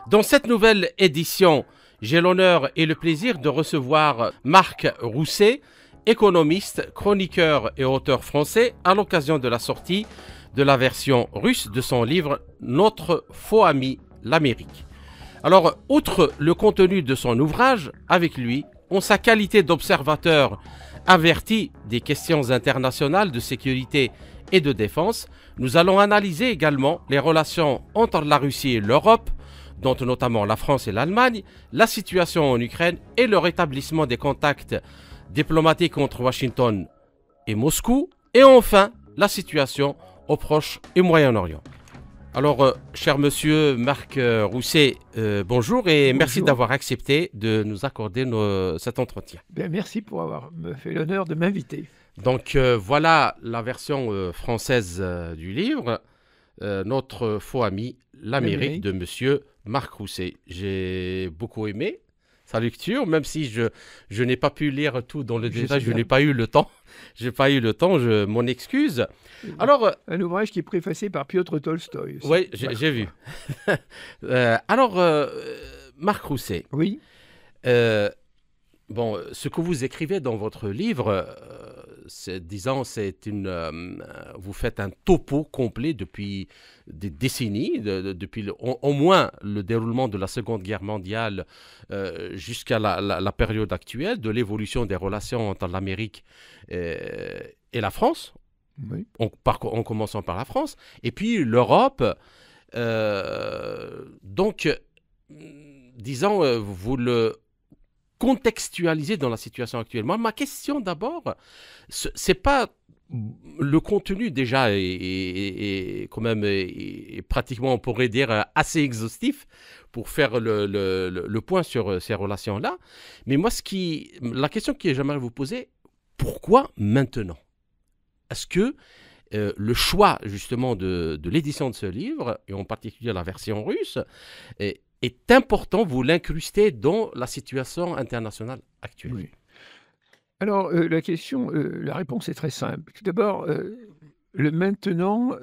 Dans cette nouvelle édition, j'ai l'honneur et le plaisir de recevoir Marc Rousset, économiste, chroniqueur et auteur français, à l'occasion de la sortie de la version russe de son livre « Notre faux ami, l'Amérique ». Alors, outre le contenu de son ouvrage, avec lui, en sa qualité d'observateur averti des questions internationales de sécurité et de défense, nous allons analyser également les relations entre la Russie et l'Europe, dont notamment la France et l'Allemagne, la situation en Ukraine et le rétablissement des contacts diplomatiques entre Washington et Moscou, et enfin la situation au Proche et Moyen-Orient. Alors, cher monsieur Marc Rousset, bonjour et Bonjour. Merci d'avoir accepté de nous accorder cet entretien. Bien, merci pour avoir me fait l'honneur de m'inviter. Donc voilà la version française du livre, Notre faux ami, l'Amérique, de monsieur Marc Rousset. J'ai beaucoup aimé sa lecture, même si je n'ai pas pu lire tout dans le détail, je n'ai pas eu le temps. J'ai pas eu le temps, je m'en excuse. Alors, un ouvrage qui est préfacé par Piotr Tolstoï. Oui, j'ai vu. Alors, Marc Rousset. Oui. Bon, ce que vous écrivez dans votre livre, vous faites un topo complet depuis des décennies, depuis au moins le déroulement de la Seconde Guerre mondiale jusqu'à la période actuelle, de l'évolution des relations entre l'Amérique et la France, oui. en commençant par la France, et puis l'Europe. Donc, disons, vous le contextualiser dans la situation actuelle. Moi, ma question d'abord, c'est pas le contenu déjà est quand même pratiquement, on pourrait dire, assez exhaustif pour faire le point sur ces relations-là. Mais moi, la question que j'aimerais vous poser, pourquoi maintenant? Est-ce que le choix justement de l'édition de ce livre, et en particulier la version russe, est important, vous l'incrustez dans la situation internationale actuelle? Oui. Alors, la réponse est très simple. Tout d'abord, le maintenant,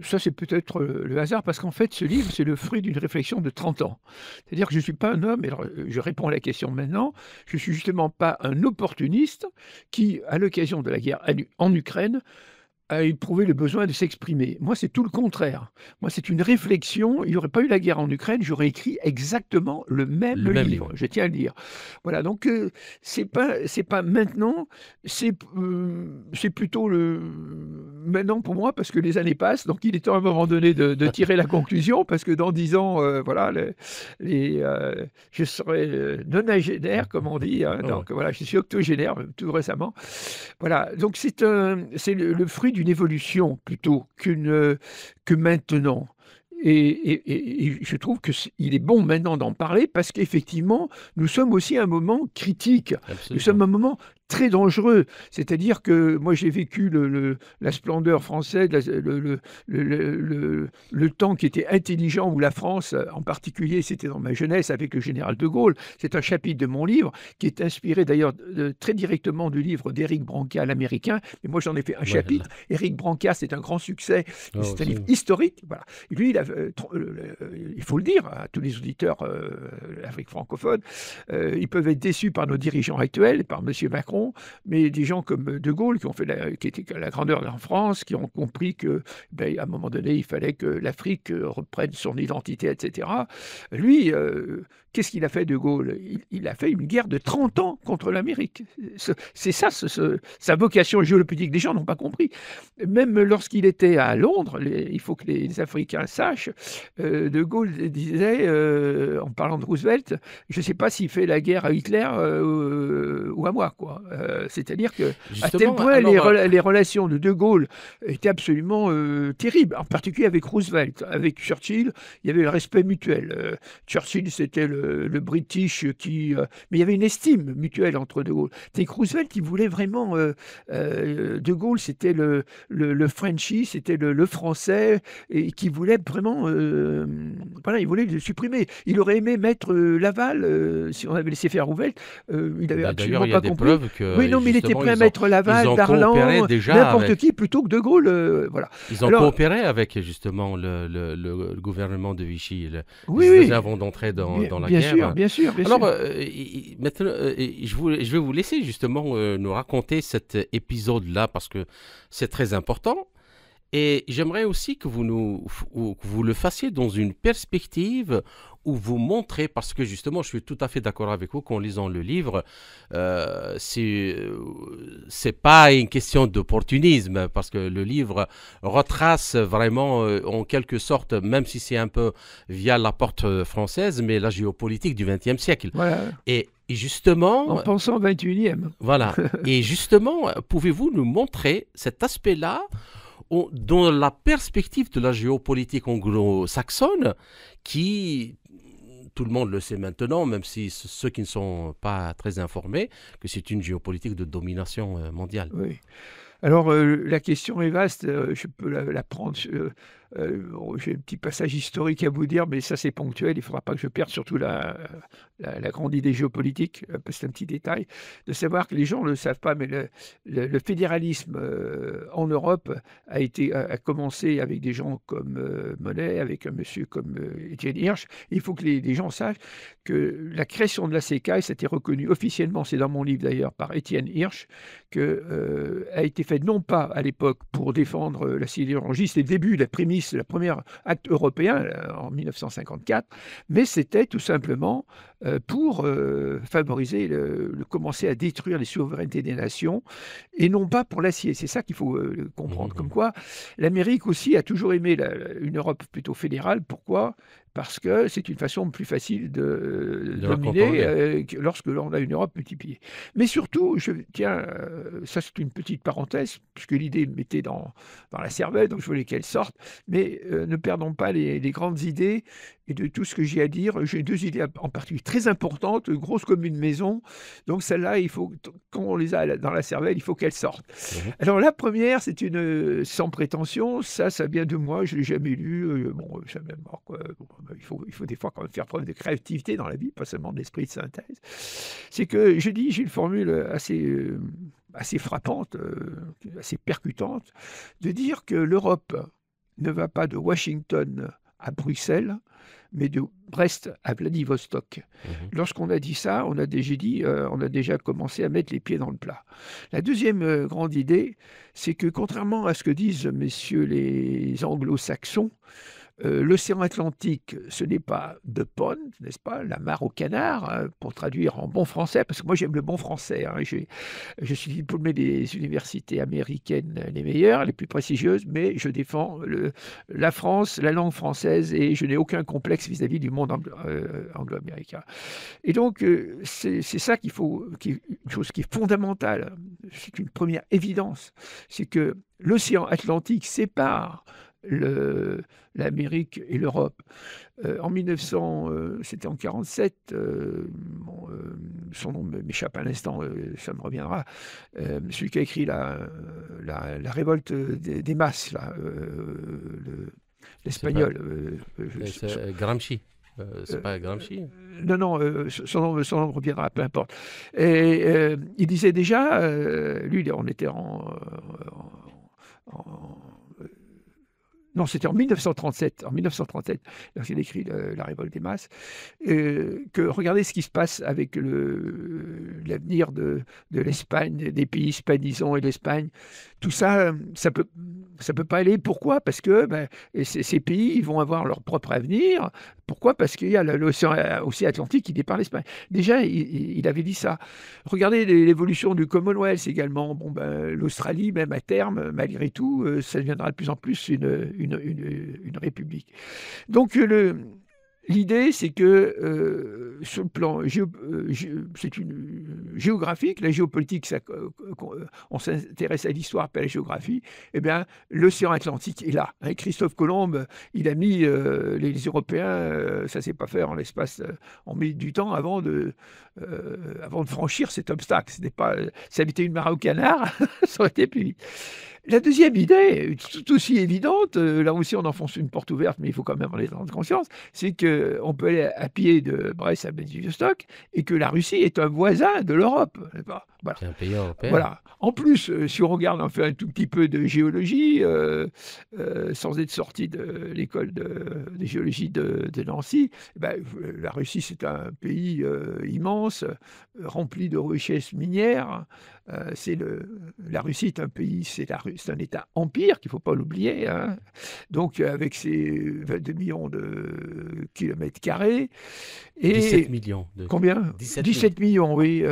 ça c'est peut-être le hasard, parce qu'en fait, ce livre, c'est le fruit d'une réflexion de 30 ans. C'est-à-dire que je ne suis pas un homme, et alors, je réponds à la question maintenant, je ne suis justement pas un opportuniste qui, à l'occasion de la guerre en Ukraine, a éprouvé le besoin de s'exprimer. Moi, c'est tout le contraire. Moi, c'est une réflexion. Il n'y aurait pas eu la guerre en Ukraine, j'aurais écrit exactement le même livre. Je tiens à le dire. Voilà, donc c'est pas maintenant, c'est plutôt le maintenant pour moi, parce que les années passent, donc il est temps à un moment donné de tirer la conclusion, parce que dans 10 ans, voilà, je serai nonagénaire, comme on dit, hein, donc voilà, je suis octogénaire, tout récemment. Voilà, donc c'est le fruit d'une évolution plutôt que maintenant. Et je trouve qu'il est bon maintenant d'en parler, parce qu'effectivement, nous sommes aussi à un moment critique. Absolument. Nous sommes à un moment très dangereux. C'est-à-dire que moi, j'ai vécu la splendeur française, le temps qui était intelligent, où la France, en particulier, c'était dans ma jeunesse avec le général de Gaulle. C'est un chapitre de mon livre qui est inspiré d'ailleurs très directement du livre d'Éric Branca, l'Américain. Mais moi, j'en ai fait un chapitre. Éric Branca, c'est un grand succès. C'est un livre historique. Voilà. Et lui, il faut le dire à tous les auditeurs de l'Afrique francophone, ils peuvent être déçus par nos dirigeants actuels, par M. Macron, mais des gens comme De Gaulle, qui étaient la grandeur de la France, qui ont compris que, à un moment donné, il fallait que l'Afrique reprenne son identité, etc. Lui, qu'est-ce qu'il a fait, De Gaulle? Il a fait une guerre de 30 ans contre l'Amérique. C'est ça, sa vocation géopolitique. Les gens n'ont pas compris. Même lorsqu'il était à Londres, il faut que les Africains sachent, De Gaulle disait, en parlant de Roosevelt, je ne sais pas s'il fait la guerre à Hitler ou à moi, quoi. C'est-à-dire que à tel point les relations de Gaulle étaient absolument terribles, en particulier avec Roosevelt. Avec Churchill, il y avait le respect mutuel. Churchill, c'était le British mais il y avait une estime mutuelle entre De Gaulle. C'est que Roosevelt, il voulait vraiment... De Gaulle, c'était le Frenchie, c'était le français, et qui voulait vraiment... voilà, il voulait le supprimer. Il aurait aimé mettre Laval, si on avait laissé faire Roosevelt, il n'avait absolument pas compris. D'ailleurs, il y a des preuves Oui, non, mais il était justement, prêt à mettre ils Laval, ont coopéré Darlan, déjà n'importe avec, qui plutôt que De Gaulle. Voilà. ils ont Alors, coopéré avec justement le gouvernement de Vichy, oui, juste oui, avant d'entrer dans la bien sûr, guerre. bien sûr, bien Alors, sûr. maintenant, je vais vous laisser justement nous raconter cet épisode-là parce que c'est très important. Et j'aimerais aussi que vous le fassiez dans une perspective où vous montrez, parce que justement, je suis tout à fait d'accord avec vous qu'en lisant le livre, c'est pas une question d'opportunisme, parce que le livre retrace vraiment, en quelque sorte, même si c'est un peu via la porte française, mais la géopolitique du XXe siècle. Voilà. Et justement, En pensant au 21e. voilà. Et justement, pouvez-vous nous montrer cet aspect-là dans la perspective de la géopolitique anglo-saxonne, qui, tout le monde le sait maintenant, même si ceux qui ne sont pas très informés, que c'est une géopolitique de domination mondiale. Oui. Alors, la question est vaste, je peux la prendre. Bon, j'ai un petit passage historique à vous dire, mais ça c'est ponctuel, il ne faudra pas que je perde surtout la grande idée géopolitique, parce que c'est un petit détail, de savoir que les gens ne le savent pas, mais le fédéralisme en Europe a commencé avec des gens comme Monet, avec un monsieur comme Étienne Hirsch. Il faut que les gens sachent que la création de la CECAI, c'était reconnu officiellement, c'est dans mon livre d'ailleurs, par Étienne Hirsch, a été faite non pas à l'époque pour défendre la sidérurgie, c'était le début, la prémisse, le premier acte européen en 1954, mais c'était tout simplement pour favoriser, commencer à détruire les souverainetés des nations, et non pas pour l'acier. C'est ça qu'il faut comprendre. Comme quoi, l'Amérique aussi a toujours aimé une Europe plutôt fédérale. Pourquoi ? Parce que c'est une façon plus facile de dominer lorsque l'on a une Europe multipliée. Mais surtout, je tiens, ça c'est une petite parenthèse, puisque l'idée m'était dans la cervelle, donc je voulais qu'elle sorte, mais ne perdons pas les grandes idées et de tout ce que j'ai à dire. J'ai deux idées en particulier très importantes, grosses comme une maison, donc celle-là, quand on les a dans la cervelle, il faut qu'elles sortent. Alors la première, c'est une sans prétention, ça vient de moi, je ne l'ai jamais lu, bon, jamais mort, quoi. Bon, il faut des fois quand même faire preuve de créativité dans la vie, pas seulement d'esprit de synthèse. C'est que j'ai une formule assez frappante, assez percutante, de dire que l'Europe ne va pas de Washington à Bruxelles, mais de Brest à Vladivostok. Lorsqu'on a dit ça, on a déjà commencé à mettre les pieds dans le plat. La deuxième grande idée, c'est que contrairement à ce que disent messieurs les anglo-saxons, l'océan Atlantique, ce n'est pas de pond, n'est-ce pas, la mare au canard, hein, pour traduire en bon français, parce que moi j'aime le bon français. Hein, je suis diplômé des universités américaines les meilleures, les plus prestigieuses, mais je défends la France, la langue française, et je n'ai aucun complexe vis-à-vis du monde anglo-américain. Et donc, c'est ça une chose qui est fondamentale, c'est une première évidence, c'est que l'océan Atlantique sépare l'Amérique et l'Europe. En 1900, c'était en 1947, son nom m'échappe à l'instant, ça me reviendra, celui qui a écrit la révolte des masses, là, l'espagnol. C'est Gramsci. C'est pas Gramsci. Non, son nom reviendra, peu importe. Et il disait déjà, lui, on était non, c'était en 1937, lorsqu'il écrit La révolte des masses, que regardez ce qui se passe avec l'avenir de l'Espagne, des pays hispanisants et l'Espagne. Tout ça, ça peut pas aller. Pourquoi ? Parce que ces pays, ils vont avoir leur propre avenir. Pourquoi ? Parce qu'il y a l'océan aussi Atlantique qui départ l'Espagne. Déjà, il avait dit ça. Regardez l'évolution du Commonwealth également. Bon, l'Australie, même à terme, malgré tout, ça deviendra de plus en plus une république. Donc, l'idée, c'est que sur le plan géographique, la géopolitique, on s'intéresse à l'histoire, pas à la géographie, eh bien, l'océan Atlantique est là. Hein. Christophe Colomb, il a mis les Européens, ça ne s'est pas fait en l'espace, on met du temps avant de franchir cet obstacle. Ça avait été une mare au canard, ça aurait été plus vite. La deuxième idée, tout aussi évidente, là aussi on enfonce une porte ouverte, mais il faut quand même en être conscience, c'est qu'on peut aller à pied de Brest à Vladivostok et que la Russie est un voisin de l'Europe. Voilà. C'est un pays européen. Voilà. En plus, si on regarde, on fait un tout petit peu de géologie, sans être sorti de l'école de géologie de Nancy, ben, la Russie c'est un pays immense, rempli de richesses minières. La Russie est un pays, c'est un État empire qu'il ne faut pas l'oublier, hein. Donc avec ses 22 millions de kilomètres carrés. Et 17 millions. Combien? 17 17 millions, oui.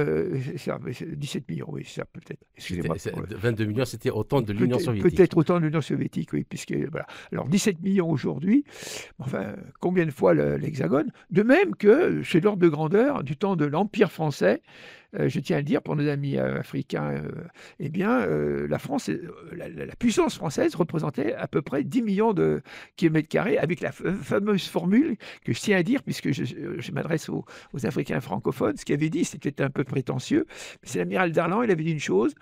17 millions, oui, ça peut-être. Excusez-moi. 22 millions, c'était autant de l'Union soviétique. Peut-être autant de l'Union soviétique, oui. Puisque, voilà. Alors 17 millions aujourd'hui, enfin, combien de fois l'Hexagone? De même que c'est l'ordre de grandeur du temps de l'Empire français. Je tiens à le dire pour nos amis africains, eh bien, la France, la puissance française représentait à peu près 10 millions de kilomètres carrés avec la fameuse formule que je tiens à dire, puisque je m'adresse aux Africains francophones. Ce qu'il avait dit, c'était un peu prétentieux, mais c'est l'amiral Darlan, il avait dit une chose,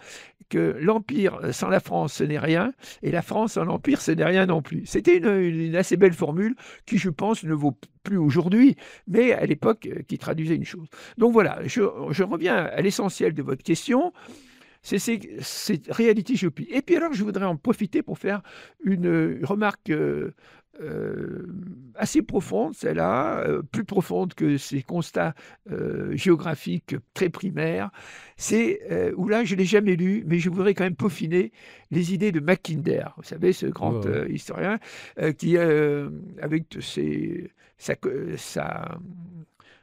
que l'Empire sans la France, ce n'est rien, et la France sans l'Empire, ce n'est rien non plus. C'était une assez belle formule qui, je pense, ne vaut plus aujourd'hui, mais à l'époque, qui traduisait une chose. Donc voilà, je reviens à l'essentiel de votre question, c'est cette réalité géopolitique. Et puis alors, je voudrais en profiter pour faire une remarque assez profonde, celle-là, plus profonde que ces constats géographiques très primaires. C'est où là, je ne l'ai jamais lu, mais je voudrais quand même peaufiner les idées de Mackinder. Vous savez, ce grand historien qui, avec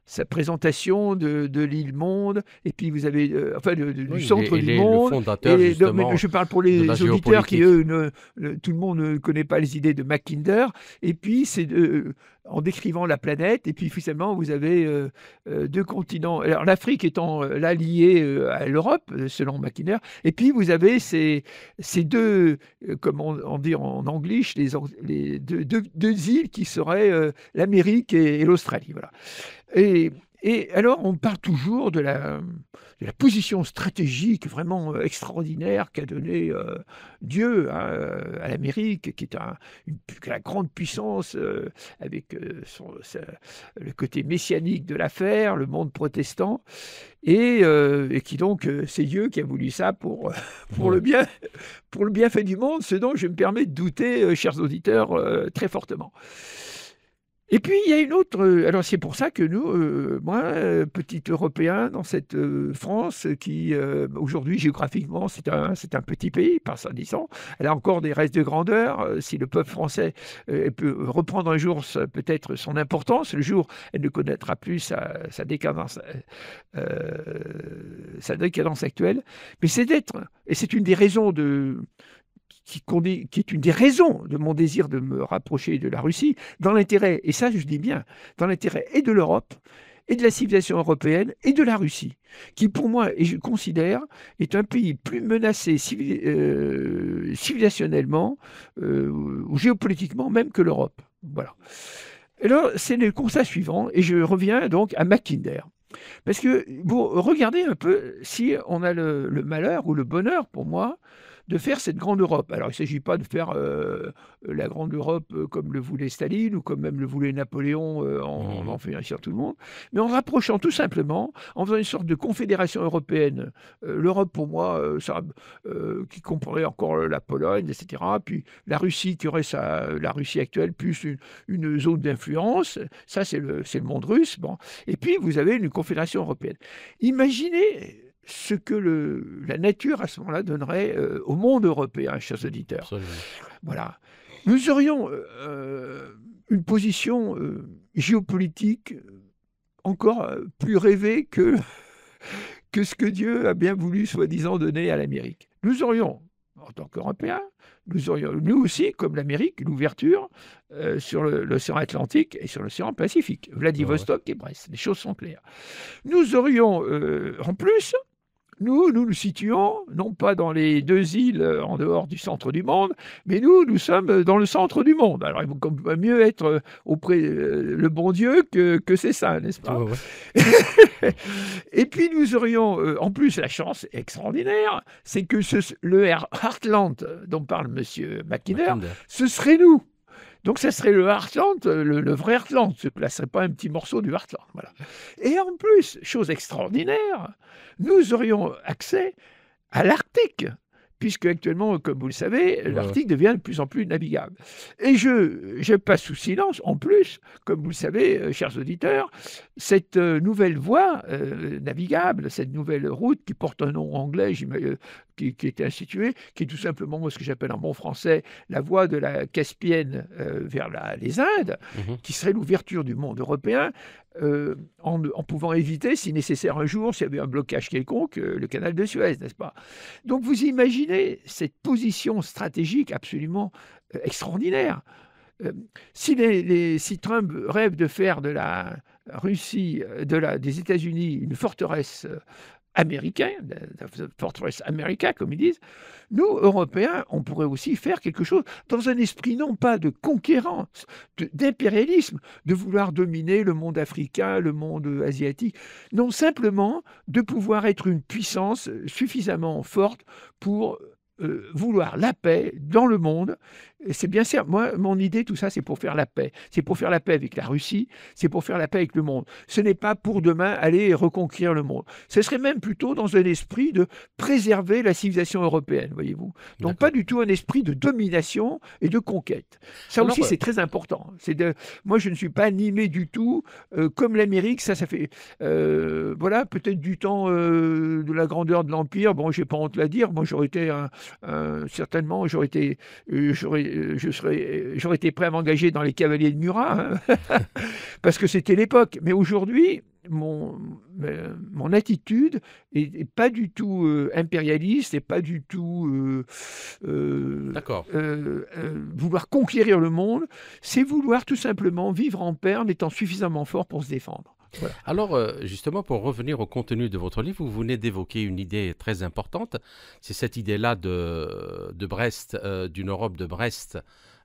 sa présentation de l'île Monde, et puis vous avez du centre du monde. Le fondateur, justement, je parle pour les auditeurs qui, eux, tout le monde ne connaît pas les idées de Mackinder. Et puis, c'est en décrivant la planète, et puis finalement, vous avez deux continents. Alors, l'Afrique étant là liée à l'Europe, selon Mackinder, et puis vous avez ces deux, comme on dit en anglais, les deux îles qui seraient l'Amérique et l'Australie. Voilà. Et alors, on parle toujours de la position stratégique vraiment extraordinaire qu'a donnée Dieu à l'Amérique, qui est la grande puissance avec le côté messianique de l'affaire, le monde protestant, et qui donc, c'est Dieu qui a voulu ça pour le bienfait du monde, ce dont je me permets de douter, chers auditeurs, très fortement. Et puis, il y a une autre... alors, c'est pour ça que nous, moi, petit Européen, dans cette France qui, aujourd'hui, géographiquement, c'est un petit pays, par ça disant. Elle a encore des restes de grandeur. Si le peuple français peut reprendre un jour peut-être son importance, le jour elle ne connaîtra plus sa décadence actuelle. Mais c'est d'être... Et c'est une des raisons qui est une des raisons de mon désir de me rapprocher de la Russie, dans l'intérêt, et ça je dis bien, dans l'intérêt et de l'Europe, et de la civilisation européenne, et de la Russie, qui pour moi, et je considère, est un pays plus menacé civilisationnellement ou géopolitiquement même que l'Europe. Voilà. Alors, c'est le constat suivant, et je reviens donc à Mackinder. Parce que, vous regardez un peu, si on a le malheur ou le bonheur, pour moi, de faire cette grande Europe. Alors, il ne s'agit pas de faire la grande Europe comme le voulait Staline ou comme même le voulait Napoléon en financiant tout le monde, mais en rapprochant tout simplement, en faisant une sorte de confédération européenne. L'Europe, pour moi, qui comprendrait encore la Pologne, etc. Puis la Russie, qui aurait la Russie actuelle, plus une zone d'influence. Ça, c'est le monde russe. Bon. Et puis, vous avez une confédération européenne. Imaginez ce que la nature à ce moment-là donnerait au monde européen, chers auditeurs. Absolument. Voilà. Nous aurions une position géopolitique encore plus rêvée que ce que Dieu a bien voulu, soi-disant, donner à l'Amérique. Nous aurions, en tant qu'Européens, nous aurions, nous aussi, comme l'Amérique, l'ouverture sur l'océan Atlantique et sur l'océan Pacifique, Vladivostok et Brest. Les choses sont claires. Nous aurions, en plus, nous situons, non pas dans les 2 îles en dehors du centre du monde, mais nous sommes dans le centre du monde. Alors, il vaut quand même mieux être auprès le bon Dieu que ses saints, n'est-ce Ouais, pas? ouais. Et puis, nous aurions en plus la chance extraordinaire, c'est que le Heartland dont parle M. Mackinder, Mackinder. ce serait nous. Donc, ça serait le Heartland, le vrai Heartland. Ce ne serait pas un petit morceau du Heartland. Voilà. Et en plus, chose extraordinaire, nous aurions accès à l'Arctique, puisque actuellement, comme vous le savez, Ouais, ouais. l'Arctique devient de plus en plus navigable. Et je passe sous silence, en plus, comme vous le savez, chers auditeurs, cette nouvelle voie navigable, cette nouvelle route qui porte un nom anglais, qui était instituée, qui est tout simplement ce que j'appelle en bon français la voie de la Caspienne vers les Indes, Mhm. qui serait l'ouverture du monde européen, en pouvant éviter, si nécessaire un jour, s'il y avait un blocage quelconque, le canal de Suez, n'est-ce pas? Donc vous imaginez cette position stratégique absolument extraordinaire. Euh, si Trump rêve de faire de la Russie, des États-Unis, une forteresse américaine, Fortress America, comme ils disent, nous, Européens, on pourrait aussi faire quelque chose dans un esprit non pas de conquérance, d'impérialisme, de vouloir dominer le monde africain, le monde asiatique, non, simplement de pouvoir être une puissance suffisamment forte pour vouloir la paix dans le monde. Et c'est bien sûr, moi, mon idée, tout ça, c'est pour faire la paix. C'est pour faire la paix avec la Russie, c'est pour faire la paix avec le monde. Ce n'est pas pour demain aller reconquérir le monde. Ce serait même plutôt dans un esprit de préserver la civilisation européenne, voyez-vous. Donc pas D'accord. du tout un esprit de domination et de conquête. Ça Alors, aussi, c'est très important. Moi, je ne suis pas animé du tout, comme l'Amérique, ça fait, voilà, peut-être du temps de la grandeur de l'Empire. Bon, j'ai pas honte de la dire. Moi, j'aurais été certainement, j'aurais été prêt à m'engager dans les cavaliers de Murat, hein, parce que c'était l'époque. Mais aujourd'hui, mon attitude est pas du tout impérialiste et pas du tout d'accord. vouloir conquérir le monde. C'est vouloir tout simplement vivre en paix en étant suffisamment fort pour se défendre. Voilà. Alors, justement, pour revenir au contenu de votre livre, vous venez d'évoquer une idée très importante. C'est cette idée-là de Brest, d'une Europe de Brest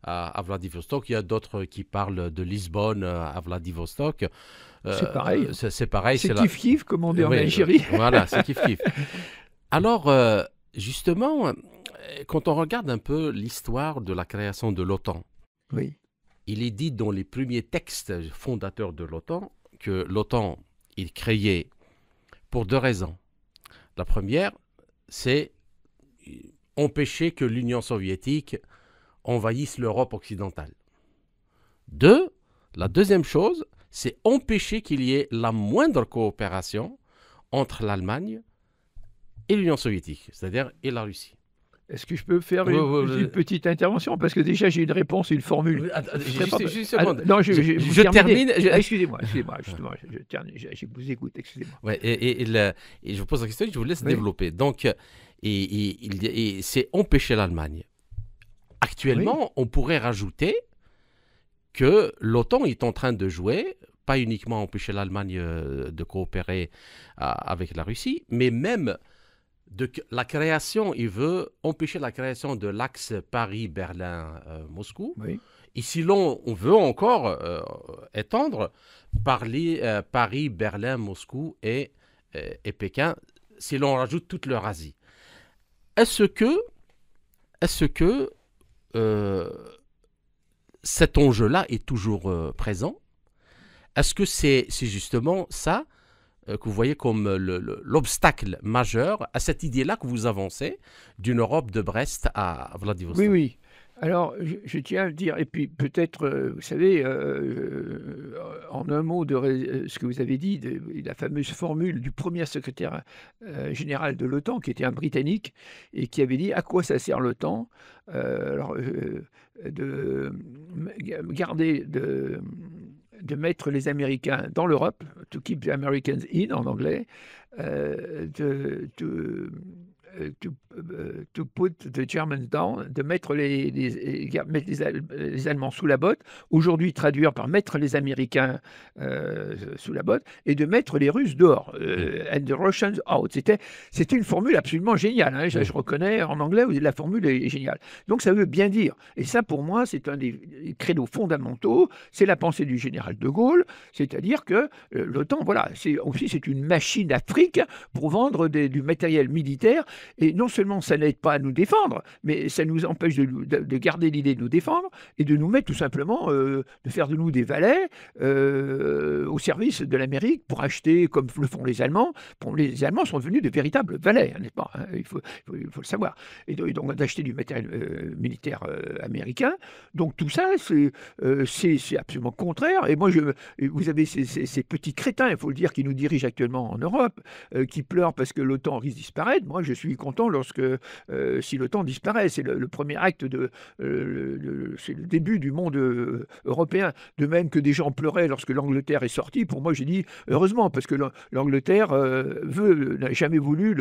à Vladivostok. Il y a d'autres qui parlent de Lisbonne à Vladivostok. C'est pareil. C'est pareil. C'est la- kiff-kiff, comme on dit en Oui, Algérie. voilà, c'est kiff-kiff. Alors, justement, quand on regarde un peu l'histoire de la création de l'OTAN, Oui, il est dit dans les premiers textes fondateurs de l'OTAN que l'OTAN est créé pour 2 raisons. La première, c'est empêcher que l'Union soviétique envahisse l'Europe occidentale. La deuxième chose, c'est empêcher qu'il y ait la moindre coopération entre l'Allemagne et l'Union soviétique, c'est-à-dire et la Russie. est-ce que je peux faire Oui, oui, une oui. petite intervention? Parce que déjà, j'ai une réponse et une formule. Juste une seconde. Non, Je termine. Excusez-moi, justement, je vous écoute, excusez-moi. Ouais, et je vous pose la question et je vous laisse Oui. développer. Donc, c'est empêcher l'Allemagne. Actuellement, on pourrait rajouter que l'OTAN est en train de jouer, pas uniquement empêcher l'Allemagne de coopérer avec la Russie, mais même la création, il veut empêcher la création de l'axe Paris-Berlin-Moscou. Oui. Et si on veut encore étendre Paris, Berlin, Moscou et Pékin, si l'on rajoute toute l'Eurasie. Est-ce que cet enjeu-là est toujours présent? Est-ce que c'est justement ça que vous voyez comme l'obstacle majeur à cette idée-là que vous avancez d'une Europe de Brest à Vladivostok? Oui, oui. Alors, je tiens à le dire, et puis peut-être, vous savez, en un mot de ce que vous avez dit, la fameuse formule du premier secrétaire général de l'OTAN, qui était un Britannique, et qui avait dit à quoi ça sert l'OTAN, de garder, de mettre les Américains dans l'Europe, to keep the Americans in en anglais, to to put the Germans down, de mettre les Allemands sous la botte, aujourd'hui traduire par mettre les Américains sous la botte, et de mettre les Russes dehors, and the Russians out. C'était une formule absolument géniale, hein. Je reconnais en anglais, la formule est géniale. Donc ça veut bien dire, et ça pour moi c'est un des créneaux fondamentaux, c'est la pensée du général de Gaulle, c'est-à-dire que l'OTAN, voilà, c'est une machine à fric pour vendre du matériel militaire, et non seulement ça n'aide pas à nous défendre, mais ça nous empêche de garder l'idée de nous défendre, et de nous mettre tout simplement, de faire de nous des valets au service de l'Amérique pour acheter, comme le font les Allemands. Bon, les Allemands sont devenus de véritables valets, hein, n'est-ce pas, hein, il faut le savoir. Et donc d'acheter du matériel militaire américain. Donc tout ça, c'est absolument contraire. Et moi, vous avez ces petits crétins, il faut le dire, qui nous dirigent actuellement en Europe, qui pleurent parce que l'OTAN risque de disparaître. Moi, je suis content si l'OTAN disparaît. C'est le premier acte c'est le début du monde européen. De même que des gens pleuraient lorsque l'Angleterre est sortie. Pour moi, j'ai dit heureusement, parce que l'Angleterre n'a jamais voulu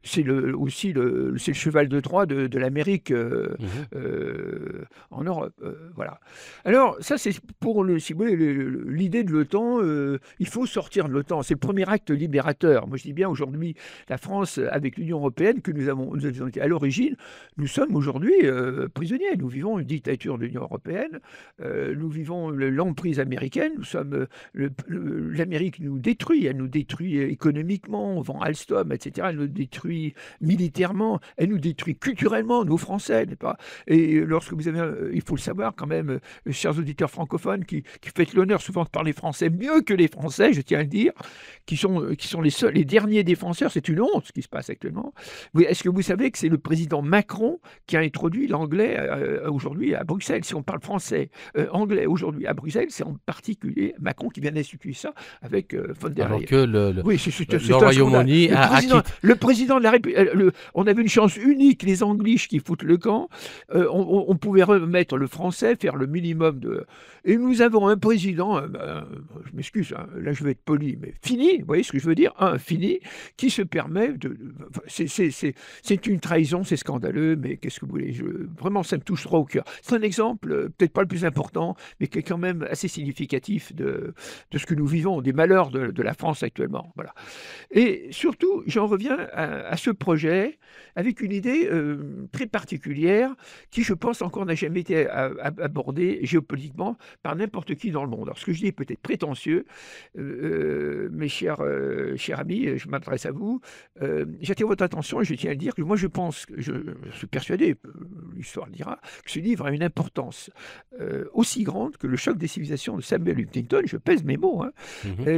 c'est le cheval de Troie de l'Amérique en Europe. Voilà. Alors, ça, c'est pour si vous voulez, l'idée de l'OTAN. Il faut sortir de l'OTAN. C'est le premier acte libérateur. Moi, je dis bien aujourd'hui, la France, avec l'Union européenne, que nous avons été à l'origine, nous sommes aujourd'hui prisonniers. Nous vivons une dictature de l'Union européenne. Nous vivons l'emprise américaine. L'Amérique nous détruit. Elle nous détruit économiquement. On vend Alstom, etc. Elle nous détruit militairement. Elle nous détruit culturellement, nos Français, n'est-ce pas? Et lorsque vous avez, il faut le savoir quand même, chers auditeurs francophones, qui faites l'honneur souvent de parler français mieux que les Français, je tiens à le dire, qui sont les derniers défenseurs. C'est une honte ce qui se passe actuellement. Est-ce que vous savez que c'est le président Macron qui a introduit l'anglais aujourd'hui à Bruxelles? Si on parle français, anglais aujourd'hui à Bruxelles, c'est en particulier Macron qui vient d'instituer ça avec von der Leyen. Alors que le Royaume-Uni a quitté. Le président de la République, on avait une chance unique, les Anglish qui foutent le camp, on pouvait remettre le français, faire le minimum de... Et nous avons un président, je m'excuse, hein, là je vais être poli, mais fini, vous voyez ce que je veux dire, fini, qui se permet de... C'est une trahison, c'est scandaleux, mais qu'est-ce que vous voulez, vraiment ça me touche trop au cœur. C'est un exemple, peut-être pas le plus important, mais qui est quand même assez significatif de ce que nous vivons, des malheurs de la France actuellement. Voilà. Et surtout, j'en reviens à ce projet avec une idée très particulière qui, je pense, encore n'a jamais été abordée géopolitiquement par n'importe qui dans le monde. Alors, ce que je dis est peut-être prétentieux, mes chers amis, je m'adresse à vous. J'attire votre attention et je tiens à le dire que moi, je pense, je suis persuadé, l'histoire le dira, que ce livre a une importance aussi grande que le choc des civilisations de Samuel Huntington. Je pèse mes mots. Hein.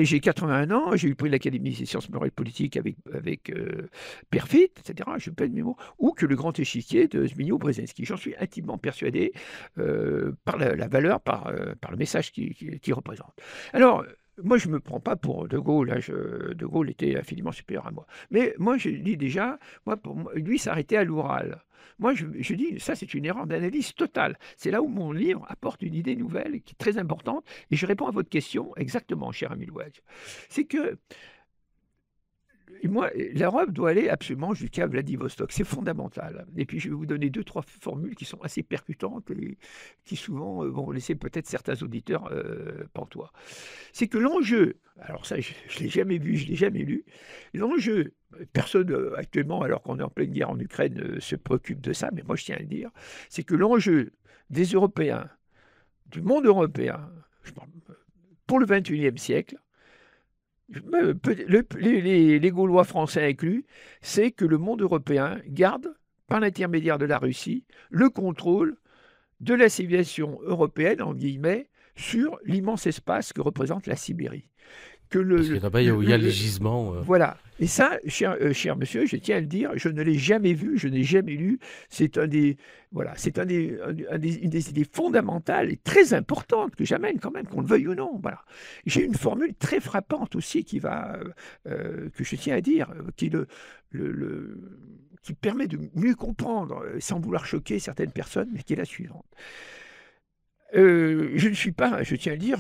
J'ai 81 ans, j'ai eu le prix de l'Académie des sciences morales et politiques avec Perfit, etc. Je pèse mes mots. Ou que le grand échiquier de Zbigniew Brzezinski. J'en suis intimement persuadé par la valeur, par le message qu'il représente. Alors, moi, je ne me prends pas pour De Gaulle. Hein, De Gaulle était infiniment supérieur à moi. Mais moi, je dis déjà, pour moi, lui s'arrêtait à l'oral. Moi, je dis, ça, c'est une erreur d'analyse totale. C'est là où mon livre apporte une idée nouvelle qui est très importante. Et je réponds à votre question exactement, cher ami Louage. C'est que moi, l'Europe doit aller absolument jusqu'à Vladivostok. C'est fondamental. Et puis, je vais vous donner 2-3 formules qui sont assez percutantes et qui souvent vont laisser peut-être certains auditeurs pantois. C'est que l'enjeu, alors ça, je ne l'ai jamais vu, je ne l'ai jamais lu, l'enjeu, personne actuellement, alors qu'on est en pleine guerre en Ukraine, se préoccupe de ça, mais moi, je tiens à le dire, c'est que l'enjeu des Européens, du monde européen, pour le XXIe siècle, les Gaulois français inclus, c'est que le monde européen garde, par l'intermédiaire de la Russie, le contrôle de la civilisation européenne, en guillemets, sur l'immense espace que représente la Sibérie. Parce que là-bas, il y a les gisements. Voilà. Et ça, cher monsieur, je tiens à le dire, je ne l'ai jamais vu, je n'ai jamais lu. C'est une des idées fondamentales et très importantes que j'amène quand même, qu'on le veuille ou non. Voilà. J'ai une formule très frappante aussi que je tiens à dire, qui permet de mieux comprendre, sans vouloir choquer certaines personnes, mais qui est la suivante. Je ne suis pas, je tiens à le dire,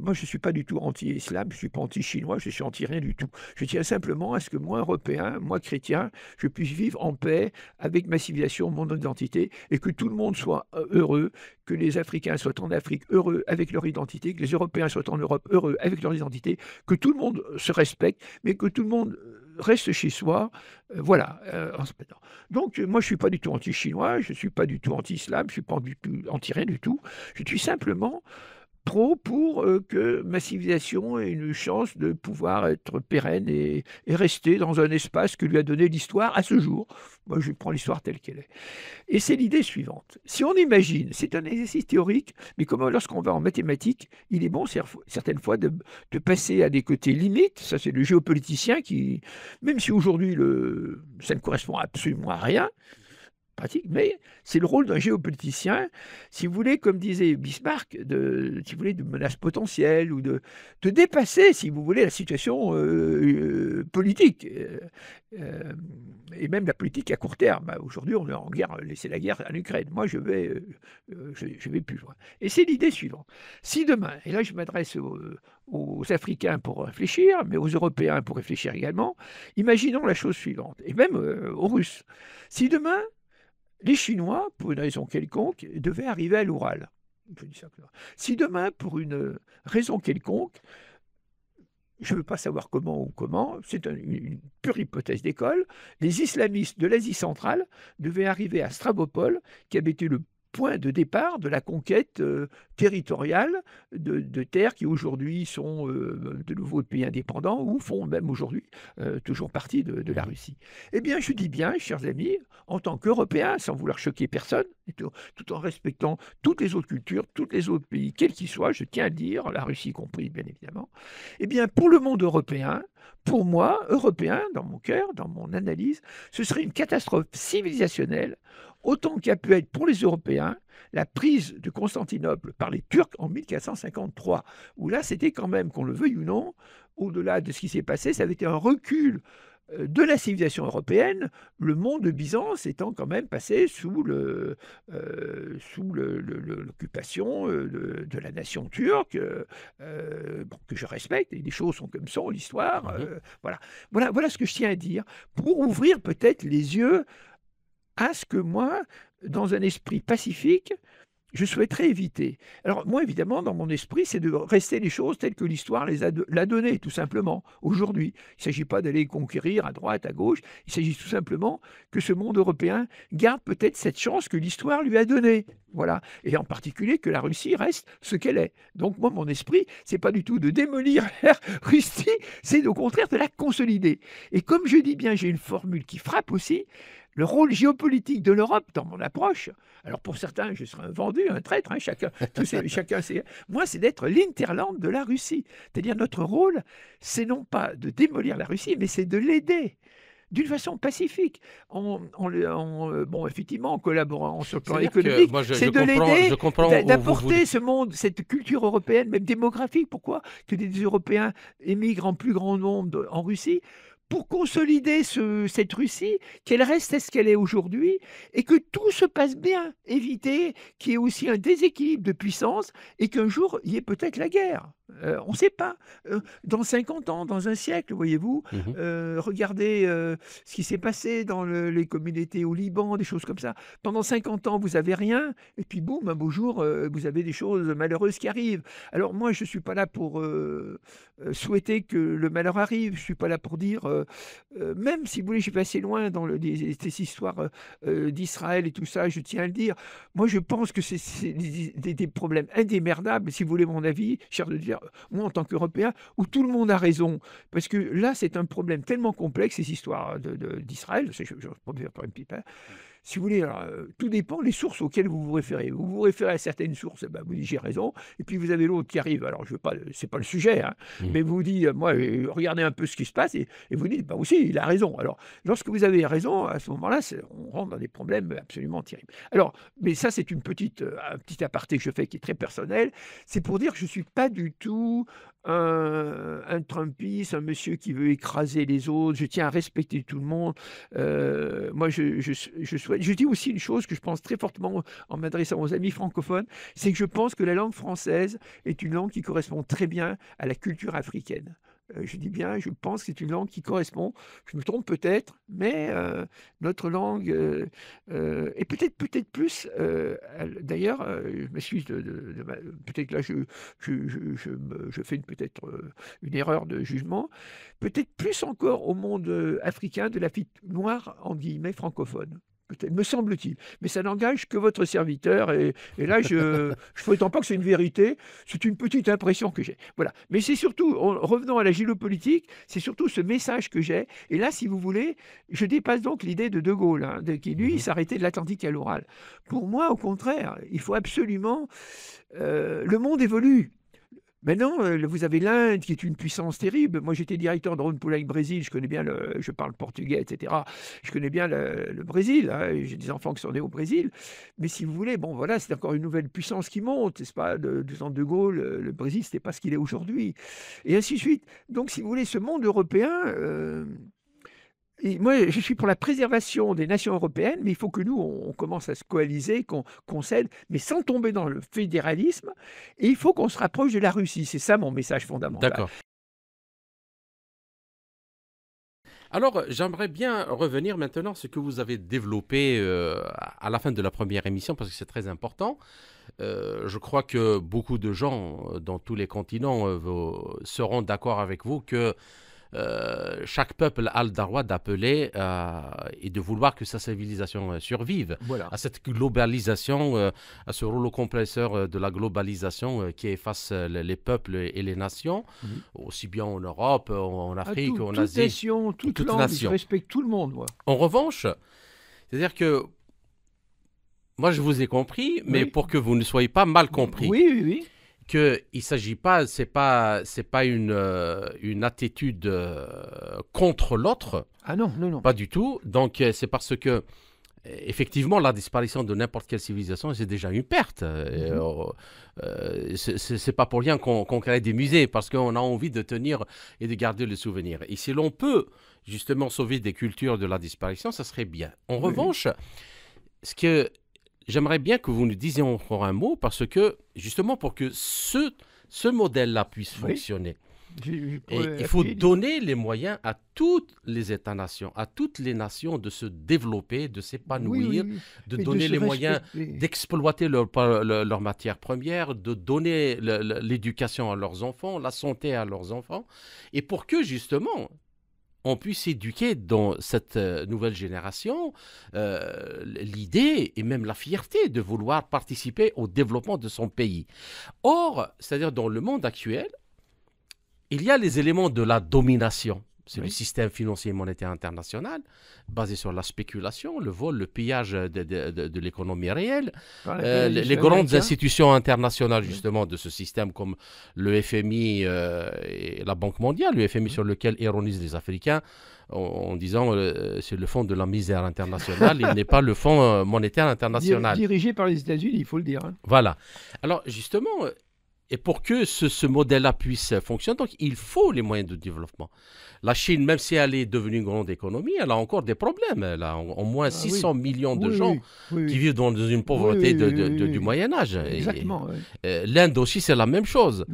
moi je ne suis pas du tout anti-islam, je ne suis pas anti-chinois, je suis anti-rien du tout. Je tiens simplement à ce que moi, Européen, moi, chrétien, je puisse vivre en paix avec ma civilisation, mon identité, et que tout le monde soit heureux, que les Africains soient en Afrique heureux avec leur identité, que les Européens soient en Europe heureux avec leur identité, que tout le monde se respecte, mais que tout le monde reste chez soi, voilà, en se mettant. Donc, moi, je ne suis pas du tout anti-chinois, je ne suis pas du tout anti-islam, je ne suis pas du tout anti-rien du tout. Je suis simplement pour que ma civilisation ait une chance de pouvoir être pérenne et rester dans un espace que lui a donné l'histoire à ce jour. Moi, je prends l'histoire telle qu'elle est. Et c'est l'idée suivante. Si on imagine, c'est un exercice théorique, mais comme lorsqu'on va en mathématiques, il est bon certaines fois de passer à des côtés limites. Ça, c'est le géopoliticien qui, même si aujourd'hui ça ne correspond absolument à rien, pratique, mais c'est le rôle d'un géopoliticien, si vous voulez, comme disait Bismarck, si vous voulez, de menaces potentielles ou de dépasser, si vous voulez, la situation politique euh, et même la politique à court terme. Aujourd'hui, on est en guerre, laissez la guerre à l'Ukraine. Moi, je vais plus loin. Et c'est l'idée suivante. Si demain, et là je m'adresse aux Africains pour réfléchir, mais aux Européens pour réfléchir également, imaginons la chose suivante, et même aux Russes. Si demain, les Chinois, pour une raison quelconque, devaient arriver à l'Oural. Si demain, pour une raison quelconque, je ne veux pas savoir comment, c'est une pure hypothèse d'école, les islamistes de l'Asie centrale devaient arriver à Stavropol, qui avait été le point de départ de la conquête territoriale de terres qui aujourd'hui sont de nouveau des pays indépendants ou font même aujourd'hui toujours partie de la Russie. Eh bien, je dis bien, chers amis, en tant qu'Européens, sans vouloir choquer personne, tout en respectant toutes les autres cultures, tous les autres pays, quels qu'ils soient, je tiens à le dire, la Russie compris, bien évidemment, eh bien, pour le monde européen, pour moi, Européen, dans mon cœur, dans mon analyse, ce serait une catastrophe civilisationnelle autant qu'a pu être pour les Européens la prise de Constantinople par les Turcs en 1453, où là, c'était quand même, qu'on le veuille ou non, au-delà de ce qui s'est passé, ça avait été un recul de la civilisation européenne, le monde de Byzance étant quand même passé sous l'occupation de la nation turque, bon, que je respecte, et les choses sont comme ça, l'histoire. Voilà ce que je tiens à dire, pour ouvrir peut-être les yeux à ce que moi, dans un esprit pacifique, je souhaiterais éviter. Alors moi, évidemment, dans mon esprit, c'est de rester les choses telles que l'histoire l'a donné, tout simplement, aujourd'hui. Il ne s'agit pas d'aller conquérir à droite, à gauche, il s'agit tout simplement que ce monde européen garde peut-être cette chance que l'histoire lui a donnée. Voilà. Et en particulier que la Russie reste ce qu'elle est. Donc moi, mon esprit, c'est pas du tout de démolir la Russie, c'est au contraire de la consolider. Et comme je dis bien, j'ai une formule qui frappe aussi, le rôle géopolitique de l'Europe dans mon approche. Alors pour certains, je serai un vendu, un traître, hein, chacun sait. Moi, c'est d'être l'interland de la Russie. C'est-à-dire notre rôle, c'est non pas de démolir la Russie, mais c'est de l'aider d'une façon pacifique, bon, effectivement, en collaborant sur le plan économique, c'est de l'aider, d'apporter ce monde, cette culture européenne, même démographique. Pourquoi que des Européens émigrent en plus grand nombre en Russie? Pour consolider cette Russie, qu'elle reste ce qu'elle est aujourd'hui et que tout se passe bien. Éviter qu'il y ait aussi un déséquilibre de puissance et qu'un jour, il y ait peut-être la guerre. On ne sait pas. Dans 50 ans, dans un siècle, voyez-vous, regardez ce qui s'est passé dans les communautés au Liban, des choses comme ça. Pendant 50 ans, vous n'avez rien, et puis boum, un beau jour, vous avez des choses malheureuses qui arrivent. Alors moi, je ne suis pas là pour souhaiter que le malheur arrive, je ne suis pas là pour dire, même si vous voulez, je suis passé loin dans ces histoires d'Israël et tout ça, je tiens à le dire, moi je pense que c'est des problèmes indémerdables, si vous voulez mon avis, cher de dire, moi en tant qu'Européen, où tout le monde a raison, parce que là c'est un problème tellement complexe, ces histoires d'Israël, je peux faire une pipe, hein. Si vous voulez, alors, tout dépend des sources auxquelles vous vous référez. Vous vous référez à certaines sources, ben, vous dites j'ai raison, et puis vous avez l'autre qui arrive. Alors je veux pas, c'est pas le sujet, hein, mais vous dites moi regardez un peu ce qui se passe et vous dites bah aussi il a raison. Alors lorsque vous avez raison, à ce moment-là, on rentre dans des problèmes absolument terribles. Alors, mais ça c'est un petit aparté que je fais qui est très personnel. C'est pour dire que je suis pas du tout un Trumpiste, un monsieur qui veut écraser les autres. Je tiens à respecter tout le monde. Moi je souhaite je dis aussi une chose que je pense très fortement en m'adressant aux amis francophones, c'est que je pense que la langue française est une langue qui correspond très bien à la culture africaine. Je dis bien, je pense que c'est une langue qui correspond, je me trompe peut-être, mais notre langue est peut-être plus, d'ailleurs, je m'excuse peut-être que là je fais peut-être une erreur de jugement, peut-être plus encore au monde africain de la fille noire, en guillemets, francophone. Peut-être, me semble-t-il. Mais ça n'engage que votre serviteur. Et là, je ne prétends pas que c'est une vérité. C'est une petite impression que j'ai. Voilà. Mais c'est surtout, revenons à la géopolitique, c'est surtout ce message que j'ai. Et là, si vous voulez, je dépasse donc l'idée de De Gaulle, hein, qui lui s'arrêtait de l'Atlantique à l'Oural. Pour moi, au contraire, il faut absolument... le monde évolue. Maintenant, vous avez l'Inde qui est une puissance terrible. Moi, j'étais directeur de Rhône-Poulenc Brésil, je parle portugais, etc. Je connais bien le Brésil, hein, j'ai des enfants qui sont nés au Brésil. Mais si vous voulez, bon, voilà, c'est encore une nouvelle puissance qui monte, n'est-ce pas? Du temps de Gaulle, le Brésil, ce n'était pas ce qu'il est aujourd'hui. Et ainsi de suite. Donc, si vous voulez, ce monde européen... Et moi, je suis pour la préservation des nations européennes, mais il faut que nous, on commence à se coaliser, qu'on cède, mais sans tomber dans le fédéralisme. Et il faut qu'on se rapproche de la Russie. C'est ça mon message fondamental. D'accord. Alors, j'aimerais bien revenir maintenant sur ce que vous avez développé à la fin de la première émission, parce que c'est très important. Je crois que beaucoup de gens dans tous les continents seront d'accord avec vous que chaque peuple a le droit d'appeler et de vouloir que sa civilisation survive. Voilà. À cette globalisation, à ce rouleau compresseur de la globalisation qui efface les peuples et les nations, aussi bien en Europe, en Afrique, en Asie. Toute nation, toute langue, je respecte tout le monde, moi. En revanche, c'est-à-dire que moi je vous ai compris, mais pour que vous ne soyez pas mal compris. Oui. Qu'il ne s'agit pas, c'est pas une attitude contre l'autre. Ah non. Pas du tout. Donc, c'est parce que, effectivement, la disparition de n'importe quelle civilisation, c'est déjà une perte. C'est pas pour rien qu'on crée des musées, parce qu'on a envie de tenir et de garder le souvenir. Et si l'on peut, justement, sauver des cultures de la disparition, ça serait bien. En revanche, ce que... J'aimerais bien que vous nous disiez encore un mot, parce que, justement, pour que ce modèle-là puisse fonctionner, il faut donner les moyens à tous les États-nations, à toutes les nations de se développer, de s'épanouir, de donner les moyens d'exploiter leurs matières premières, de donner l'éducation à leurs enfants, la santé à leurs enfants, et pour que, justement... on puisse éduquer dans cette nouvelle génération l'idée et même la fierté de vouloir participer au développement de son pays. Or, c'est-à-dire dans le monde actuel, il y a les éléments de la domination. C'est le système financier et monétaire international, basé sur la spéculation, le vol, le pillage de l'économie réelle. Les grandes institutions internationales, justement, de ce système, comme le FMI et la Banque mondiale, le FMI sur lequel ironisent les Africains, en disant c'est le fonds de la misère internationale, il n'est pas le fonds monétaire international. Dirigé par les États-Unis, il faut le dire. Hein. Voilà. Alors, justement... Et pour que ce modèle-là puisse fonctionner, donc il faut les moyens de développement. La Chine, même si elle est devenue une grande économie, elle a encore des problèmes. Elle a au moins 600 millions de gens qui vivent dans une pauvreté du Moyen-Âge. Exactement. L'Inde aussi, c'est la même chose.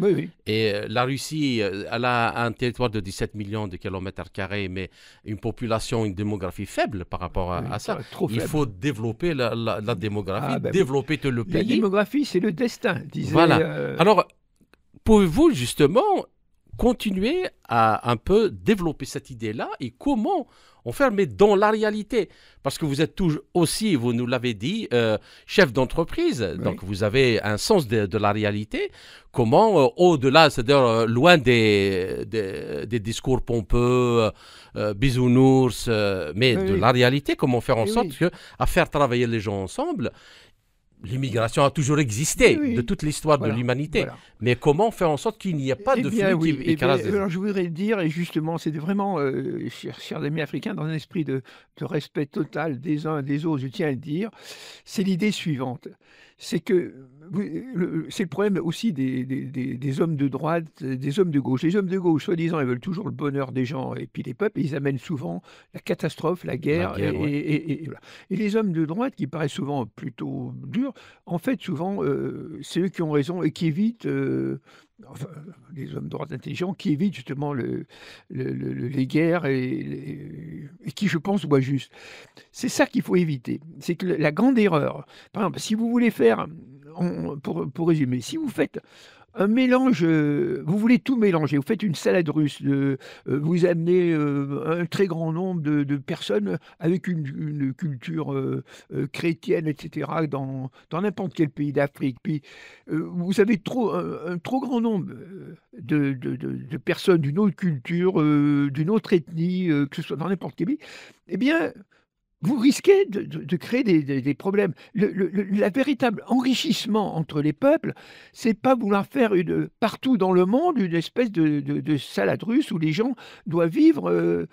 Et la Russie, elle a un territoire de 17 millions de kilomètres carrés, mais une population, une démographie faible par rapport à ça. Il faut développer la démographie, développer tout le pays. La démographie, c'est le destin, disait... Voilà. Alors, pouvez-vous justement continuer à un peu développer cette idée-là et comment on fait, mais dans la réalité? Parce que vous êtes toujours aussi, vous nous l'avez dit, chef d'entreprise, donc vous avez un sens de la réalité. Comment, au-delà, c'est-à-dire loin des discours pompeux, bisounours, mais de la réalité, comment faire en sorte à faire travailler les gens ensemble? L'immigration a toujours existé de toute l'histoire de l'humanité. Mais comment faire en sorte qu'il n'y ait pas de flux qui écrase alors, je voudrais dire, et justement, c'est vraiment, chers amis africains, dans un esprit de respect total des uns et des autres, je tiens à le dire, c'est l'idée suivante. c'est que c'est le problème aussi des hommes de droite, des hommes de gauche. Les hommes de gauche, soi-disant, ils veulent toujours le bonheur des gens et puis des peuples, et ils amènent souvent la catastrophe, la La guerre, guerre, ouais. et voilà. Et les hommes de droite, qui paraissent souvent plutôt durs, en fait, souvent, c'est eux qui ont raison et qui évitent, enfin, les hommes de droite intelligents, qui évitent justement les guerres et qui, je pense, voient juste. C'est ça qu'il faut éviter. C'est que la grande erreur, par exemple, si vous voulez faire, pour résumer, si vous faites un mélange, vous voulez tout mélanger, vous faites une salade russe, vous amenez un très grand nombre de personnes avec une culture chrétienne, etc., dans n'importe quel pays d'Afrique. Puis vous avez un trop grand nombre de personnes d'une autre culture, d'une autre ethnie, que ce soit dans n'importe quel pays, eh bien, vous risquez de créer des problèmes. La véritable enrichissement entre les peuples, c'est pas vouloir faire partout dans le monde une espèce de salade russe où les gens doivent vivre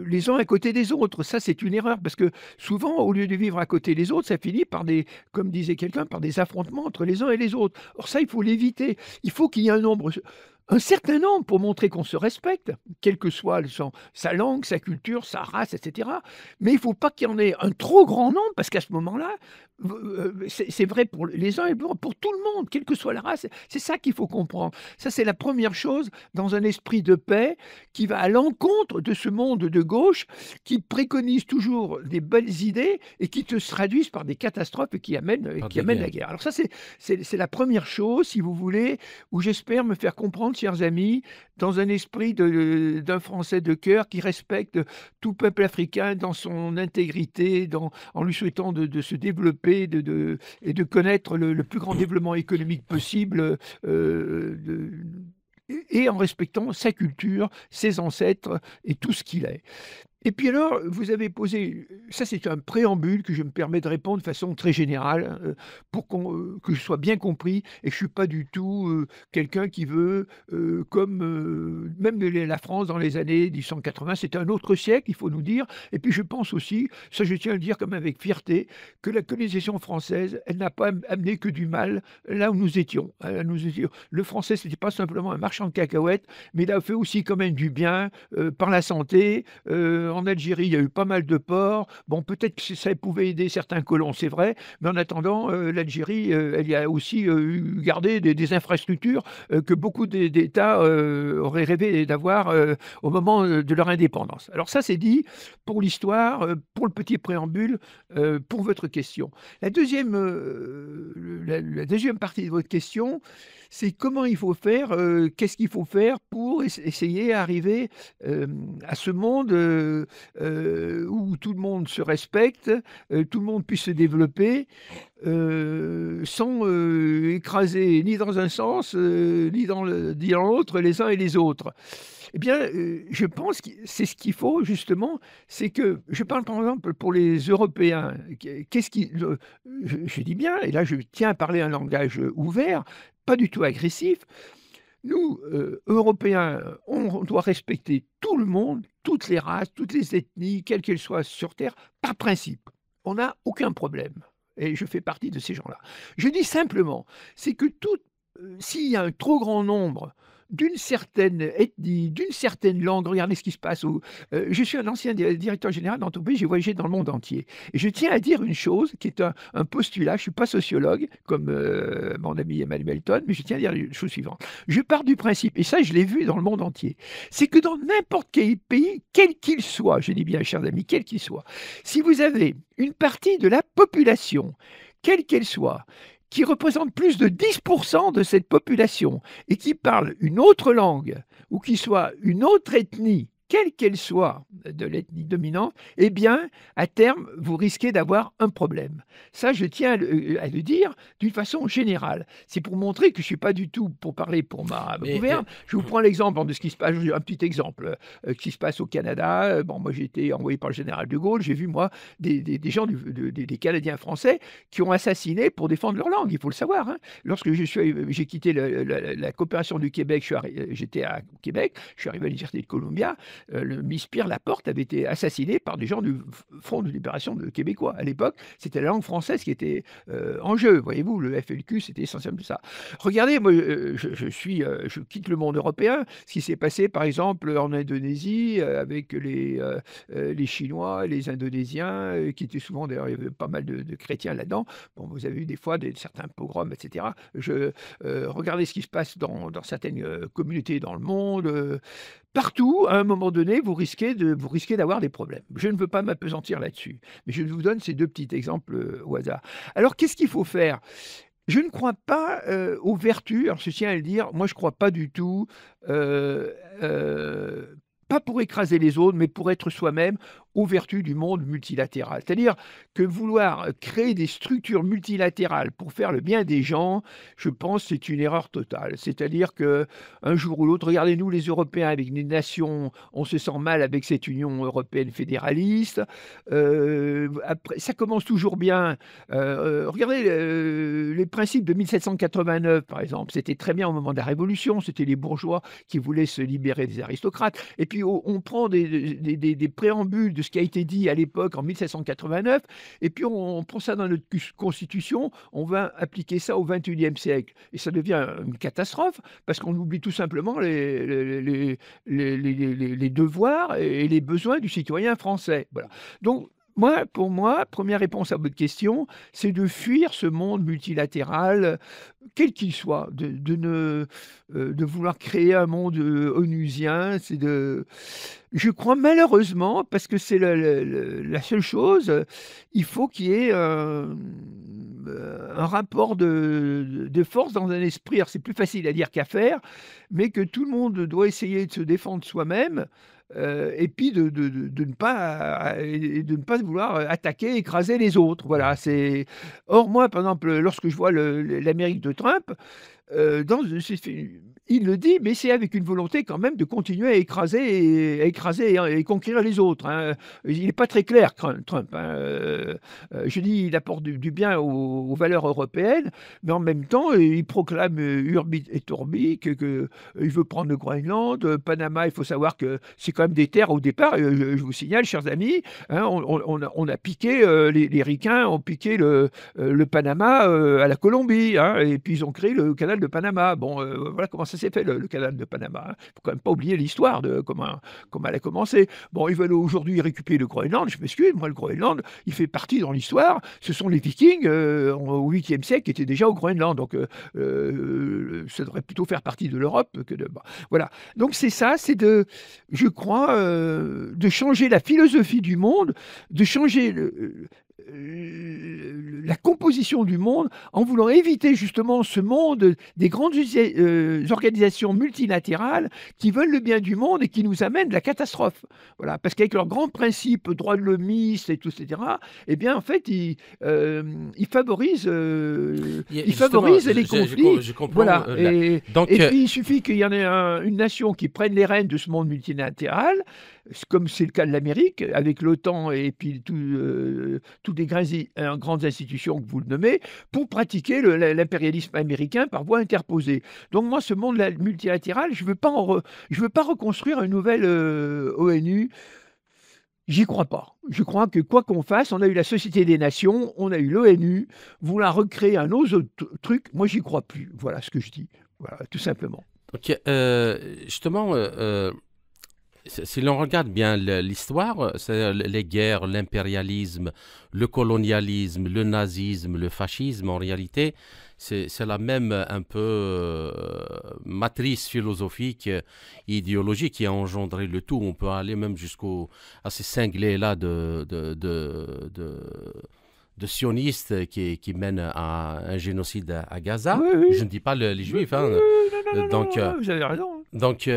les uns à côté des autres. Ça, c'est une erreur parce que souvent, au lieu de vivre à côté des autres, ça finit par comme disait quelqu'un, par des affrontements entre les uns et les autres. Or ça, il faut l'éviter. Il faut qu'il y ait un certain nombre pour montrer qu'on se respecte, quelle que soit sa langue, sa culture, sa race, etc. Mais il ne faut pas qu'il y en ait un trop grand nombre, parce qu'à ce moment-là, c'est vrai pour les uns et pour tout le monde, quelle que soit la race. C'est ça qu'il faut comprendre. Ça, c'est la première chose dans un esprit de paix qui va à l'encontre de ce monde de gauche qui préconise toujours des belles idées et qui se traduisent par des catastrophes et qui amènent la guerre. Alors ça, c'est la première chose, si vous voulez, où j'espère me faire comprendre, chers amis, dans un esprit d'un Français de cœur qui respecte tout peuple africain dans son intégrité, en lui souhaitant de se développer et de connaître le plus grand développement économique possible, et en respectant sa culture, ses ancêtres et tout ce qu'il est. Et puis alors, vous avez posé, ça c'est un préambule que je me permets de répondre de façon très générale, pour que je sois bien compris et que je ne suis pas du tout quelqu'un qui veut, même la France dans les années 1880, c'était un autre siècle, il faut nous dire. Et puis je pense aussi, ça je tiens à le dire comme avec fierté, que la colonisation française, elle n'a pas amené que du mal là où nous étions. Le français, ce n'était pas simplement un marchand de cacahuètes, mais il a fait aussi quand même du bien par la santé. En Algérie, il y a eu pas mal de ports. Bon, peut-être que ça pouvait aider certains colons, c'est vrai, mais en attendant, l'Algérie, elle y a aussi gardé des infrastructures que beaucoup d'États auraient rêvé d'avoir au moment de leur indépendance. Alors ça, c'est dit pour l'histoire, pour le petit préambule, pour votre question. La deuxième partie de votre question, c'est comment il faut faire, qu'est-ce qu'il faut faire pour essayer d'arriver à ce monde où tout le monde se respecte, tout le monde puisse se développer sans écraser ni dans un sens ni dans l'autre les uns et les autres. Eh bien, je pense que c'est ce qu'il faut justement, c'est que, je parle par exemple pour les Européens, je dis bien, et là je tiens à parler un langage ouvert, pas du tout agressif. Nous, Européens, on doit respecter tout le monde, toutes les races, toutes les ethnies, quelles qu'elles soient sur Terre, par principe. On n'a aucun problème. Et je fais partie de ces gens-là. Je dis simplement, c'est que s'il y a un trop grand nombre d'une certaine ethnie, d'une certaine langue. Regardez ce qui se passe. Je suis un ancien directeur général d'entreprise, j'ai voyagé dans le monde entier. Et je tiens à dire une chose qui est un postulat. Je ne suis pas sociologue, comme mon ami Emmanuel Ton, mais je tiens à dire la chose suivante. Je pars du principe, et ça je l'ai vu dans le monde entier, c'est que dans n'importe quel pays, quel qu'il soit, je dis bien chers amis, quel qu'il soit, si vous avez une partie de la population, quelle qu'elle soit, qui représente plus de 10% de cette population et qui parle une autre langue ou qui soit une autre ethnie, quelle qu'elle soit de l'ethnie dominante, eh bien, à terme, vous risquez d'avoir un problème. Ça, je tiens à le dire d'une façon générale. C'est pour montrer que je ne suis pas du tout pour parler pour ma gouverne. Je vous prends l'exemple de ce qui se passe, un petit exemple, qui se passe au Canada. Bon, moi, j'ai été envoyé par le général de Gaulle. J'ai vu, moi, des gens, des Canadiens français qui ont assassiné pour défendre leur langue. Il faut le savoir. Hein. Lorsque j'ai quitté la coopération du Québec, j'étais à Québec, je suis arrivé à l'Université de Columbia. le Miss-Pierre Laporte avait été assassiné par des gens du Front de libération de québécois. À l'époque, c'était la langue française qui était en jeu. Voyez-vous, le FLQ, c'était essentiellement ça. Regardez, moi, je quitte le monde européen. Ce qui s'est passé, par exemple, en Indonésie, avec les Chinois, les Indonésiens, qui étaient souvent, d'ailleurs, il y avait pas mal de chrétiens là-dedans. Bon, vous avez eu des fois certains pogroms, etc. Regardez ce qui se passe dans certaines communautés dans le monde. Partout, à un moment donné, vous risquez d'avoir des problèmes. Je ne veux pas m'appesantir là-dessus, mais je vous donne ces deux petits exemples au hasard. Alors, qu'est-ce qu'il faut faire? Je ne crois pas aux vertus. Alors, je tiens à le dire, moi, je ne crois pas du tout, pas pour écraser les autres, mais pour être soi-même, aux vertus du monde multilatéral. C'est-à-dire que vouloir créer des structures multilatérales pour faire le bien des gens, je pense que c'est une erreur totale. C'est-à-dire qu'un jour ou l'autre, regardez-nous les Européens avec les nations, on se sent mal avec cette Union européenne fédéraliste. Après, ça commence toujours bien. Regardez les principes de 1789, par exemple. C'était très bien au moment de la Révolution. C'était les bourgeois qui voulaient se libérer des aristocrates. Et puis, on prend des préambules de ce qui a été dit à l'époque en 1789, et puis on prend ça dans notre constitution, on va appliquer ça au XXIe siècle. Et ça devient une catastrophe, parce qu'on oublie tout simplement les devoirs et les besoins du citoyen français. Voilà. Donc, pour moi, première réponse à votre question, c'est de fuir ce monde multilatéral, quel qu'il soit, de vouloir créer un monde onusien. Je crois malheureusement, parce que c'est la seule chose, il faut qu'il y ait un rapport de force dans un esprit. Alors, c'est plus facile à dire qu'à faire, mais que tout le monde doit essayer de se défendre soi-même. Et puis de ne pas vouloir attaquer, écraser les autres. Voilà, Or, moi, par exemple, lorsque je vois l'Amérique de Trump, il le dit, mais c'est avec une volonté quand même de continuer à écraser et conquérir les autres. Hein. Il n'est pas très clair, Trump. Hein. Je dis, il apporte du bien aux valeurs européennes, mais en même temps, il proclame Urbi et Torbi qu'il veut prendre le Groenland, Panama. Il faut savoir que c'est quand même des terres au départ. Je vous signale, chers amis, hein, on a piqué, les Ricains ont piqué le Panama à la Colombie, hein, et puis ils ont créé le canal de Panama. Bon, voilà comment ça s'est fait, le canal de Panama. Il ne faut quand même pas oublier l'histoire de comment elle a commencé. Bon, ils veulent aujourd'hui récupérer le Groenland. Je m'excuse, moi, le Groenland, il fait partie dans l'histoire. Ce sont les Vikings, au 8e siècle, qui étaient déjà au Groenland. Donc, ça devrait plutôt faire partie de l'Europe que de... Bon, voilà. Donc, c'est ça, je crois, de changer la philosophie du monde, de changer la composition du monde en voulant éviter justement ce monde des grandes organisations multilatérales qui veulent le bien du monde et qui nous amènent de la catastrophe. Voilà, parce qu'avec leurs grands principes, droits de l'hommiste et tout, etc., eh bien, en fait, ils favorisent, les conflits. Je comprends. Voilà. Et puis, il suffit qu'il y en ait une nation qui prenne les rênes de ce monde multilatéral, comme c'est le cas de l'Amérique, avec l'OTAN et puis toutes les grandes institutions que vous le nommez, pour pratiquer l'impérialisme américain par voie interposée. Donc moi, ce monde multilatéral, je veux pas reconstruire une nouvelle ONU. J'y crois pas. Je crois que quoi qu'on fasse, on a eu la Société des Nations, on a eu l'ONU, vouloir recréer un autre truc, moi j'y crois plus. Voilà ce que je dis. Voilà, tout simplement. Ok, justement, si l'on regarde bien l'histoire, c'est les guerres, l'impérialisme, le colonialisme, le nazisme, le fascisme, en réalité, c'est la même un peu matrice philosophique, idéologique qui a engendré le tout. On peut aller même à ces cinglés-là de sionistes qui mènent à un génocide à Gaza. Oui, oui. Je ne dis pas les Juifs. Hein. Non, vous avez raison. Donc,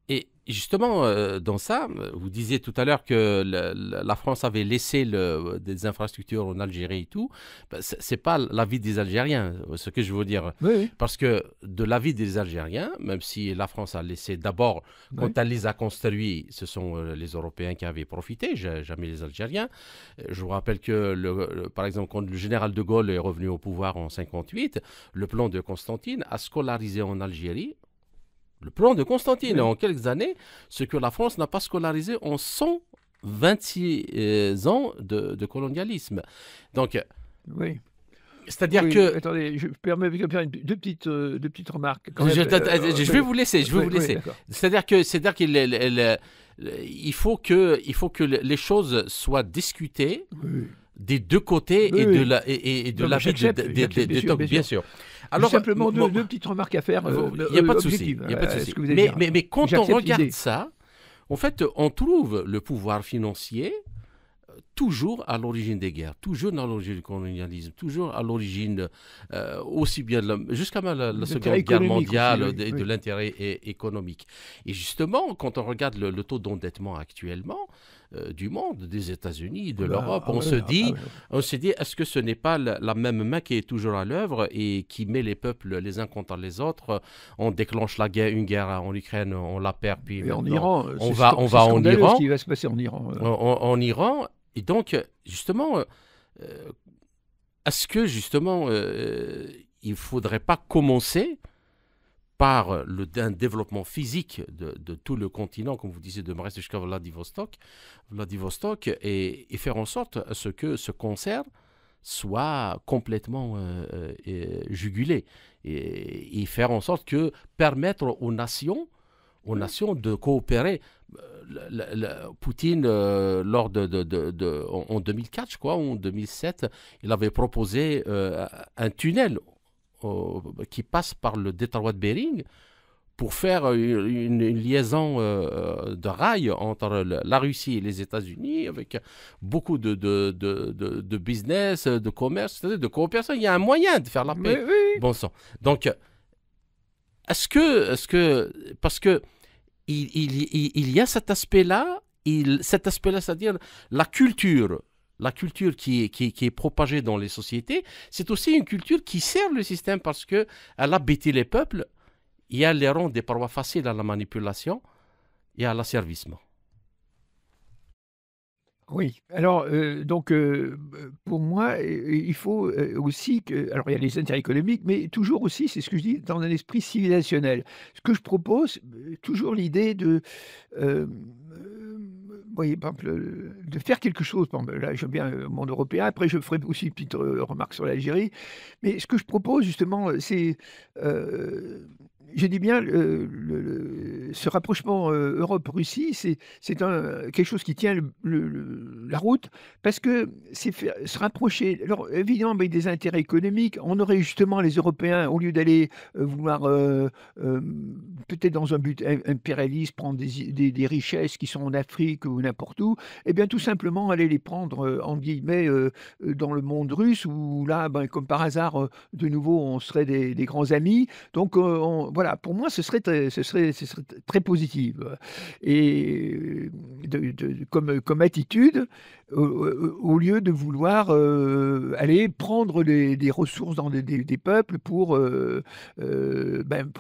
et justement, dans ça, vous disiez tout à l'heure que la France avait laissé des infrastructures en Algérie et tout. Ben, c'est pas l'avis des Algériens, ce que je veux dire. Oui. Parce que de l'avis des Algériens, même si la France a laissé d'abord, quand elle les a construits, ce sont les Européens qui avaient profité, jamais les Algériens. Je vous rappelle que, par exemple, quand le général de Gaulle est revenu au pouvoir en 1958, le plan de Constantine a scolarisé en Algérie Le plan de Constantine, Oui. en quelques années, ce que la France n'a pas scolarisé en 126 ans de colonialisme. Donc, Oui. c'est-à-dire Oui, que attendez, je permets de faire deux petites remarques quand je, même. je vais vous laisser, je vais Oui, vous oui, laisser. d'accord. C'est-à-dire qu'il faut que les choses soient discutées Oui, des deux côtés oui, et de oui. la et de Non, mais l'avis j'accepte, bien sûr, bien bien sûr. sûr. J'ai Alors, simplement deux petites remarques à faire, il n'y a pas de souci, objectives, il y a pas de à souci. ce que vous allez dire. Mais quand on J'accepte regarde l'idée. ça, en fait, on trouve le pouvoir financier toujours à l'origine des guerres, toujours à l'origine du colonialisme, toujours à l'origine, aussi bien jusqu'à même la L'intérêt Seconde Guerre économique aussi, mondiale, oui, de oui. l'intérêt économique. Et justement, quand on regarde le taux d'endettement actuellement du monde, des États-Unis, de l'Europe, Ah ouais, ah on se dit, est-ce que ce n'est pas la même main qui est toujours à l'œuvre et qui met les peuples les uns contre les autres? On déclenche une guerre en Ukraine, on la perd, puis et en maintenant Iran, on c'est va c'est en scandaleux ce Iran. qui va se passer en Iran. En Iran. Et donc, justement, est-ce que justement, il ne faudrait pas commencer par un développement physique de tout le continent, comme vous disiez, de Brest jusqu'à Vladivostok et faire en sorte à ce que ce concert soit complètement jugulé et faire en sorte que permettre aux nations de coopérer. Poutine, lors en 2004, je crois, ou en 2007, il avait proposé un tunnel qui passe par le détroit de Bering pour faire une liaison de rail entre la Russie et les États-Unis avec beaucoup de business, de commerce, c'est-à-dire de coopération. Il y a un moyen de faire la Oui, paix. oui. Bon sang. Donc, parce que il y a cet aspect-là, c'est-à-dire la culture qui est propagée dans les sociétés, c'est aussi une culture qui sert le système parce qu'elle a bêti les peuples et elle les rend des parois faciles à la manipulation et à l'asservissement. Oui, alors donc pour moi, il faut aussi que alors il y a les intérêts économiques, mais toujours aussi, c'est ce que je dis, dans un esprit civilisationnel. Ce que je propose, toujours l'idée de, vous voyez, par exemple, de faire quelque chose. Par exemple, là, j'aime bien le monde européen. Après, je ferai aussi une petite remarque sur l'Algérie. Mais ce que je propose, justement, c'est, je dis bien, ce rapprochement Europe-Russie, c'est quelque chose qui tient la route, parce que c'est se rapprocher. Alors, évidemment, avec des intérêts économiques, on aurait justement les Européens, au lieu d'aller vouloir, peut-être dans un but impérialiste, prendre des richesses qui sont en Afrique ou n'importe où, eh bien, tout simplement, aller les prendre, entre guillemets, dans le monde russe, où là, ben, comme par hasard, de nouveau, on serait des grands amis. Donc, voilà, pour moi, ce serait très positif. Et comme attitude, au lieu de vouloir aller prendre des ressources dans des peuples pour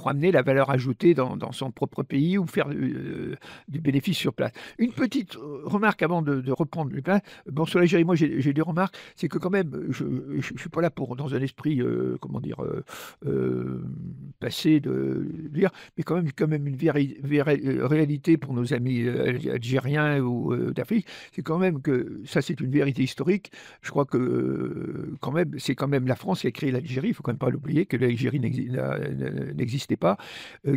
amener la valeur ajoutée dans son propre pays ou faire du bénéfice sur place. Une petite remarque avant de reprendre le plan. Bon, sur l'Algérie, moi, j'ai des remarques. C'est que quand même, je ne suis pas là pour, dans un esprit, comment dire, passé de dire, mais quand même une réalité pour nos amis algériens ou d'Afrique, c'est quand même que ça, c'est une vérité historique. Je crois que quand même, c'est quand même la France qui a créé l'Algérie. Il faut quand même pas l'oublier que l'Algérie n'existait pas,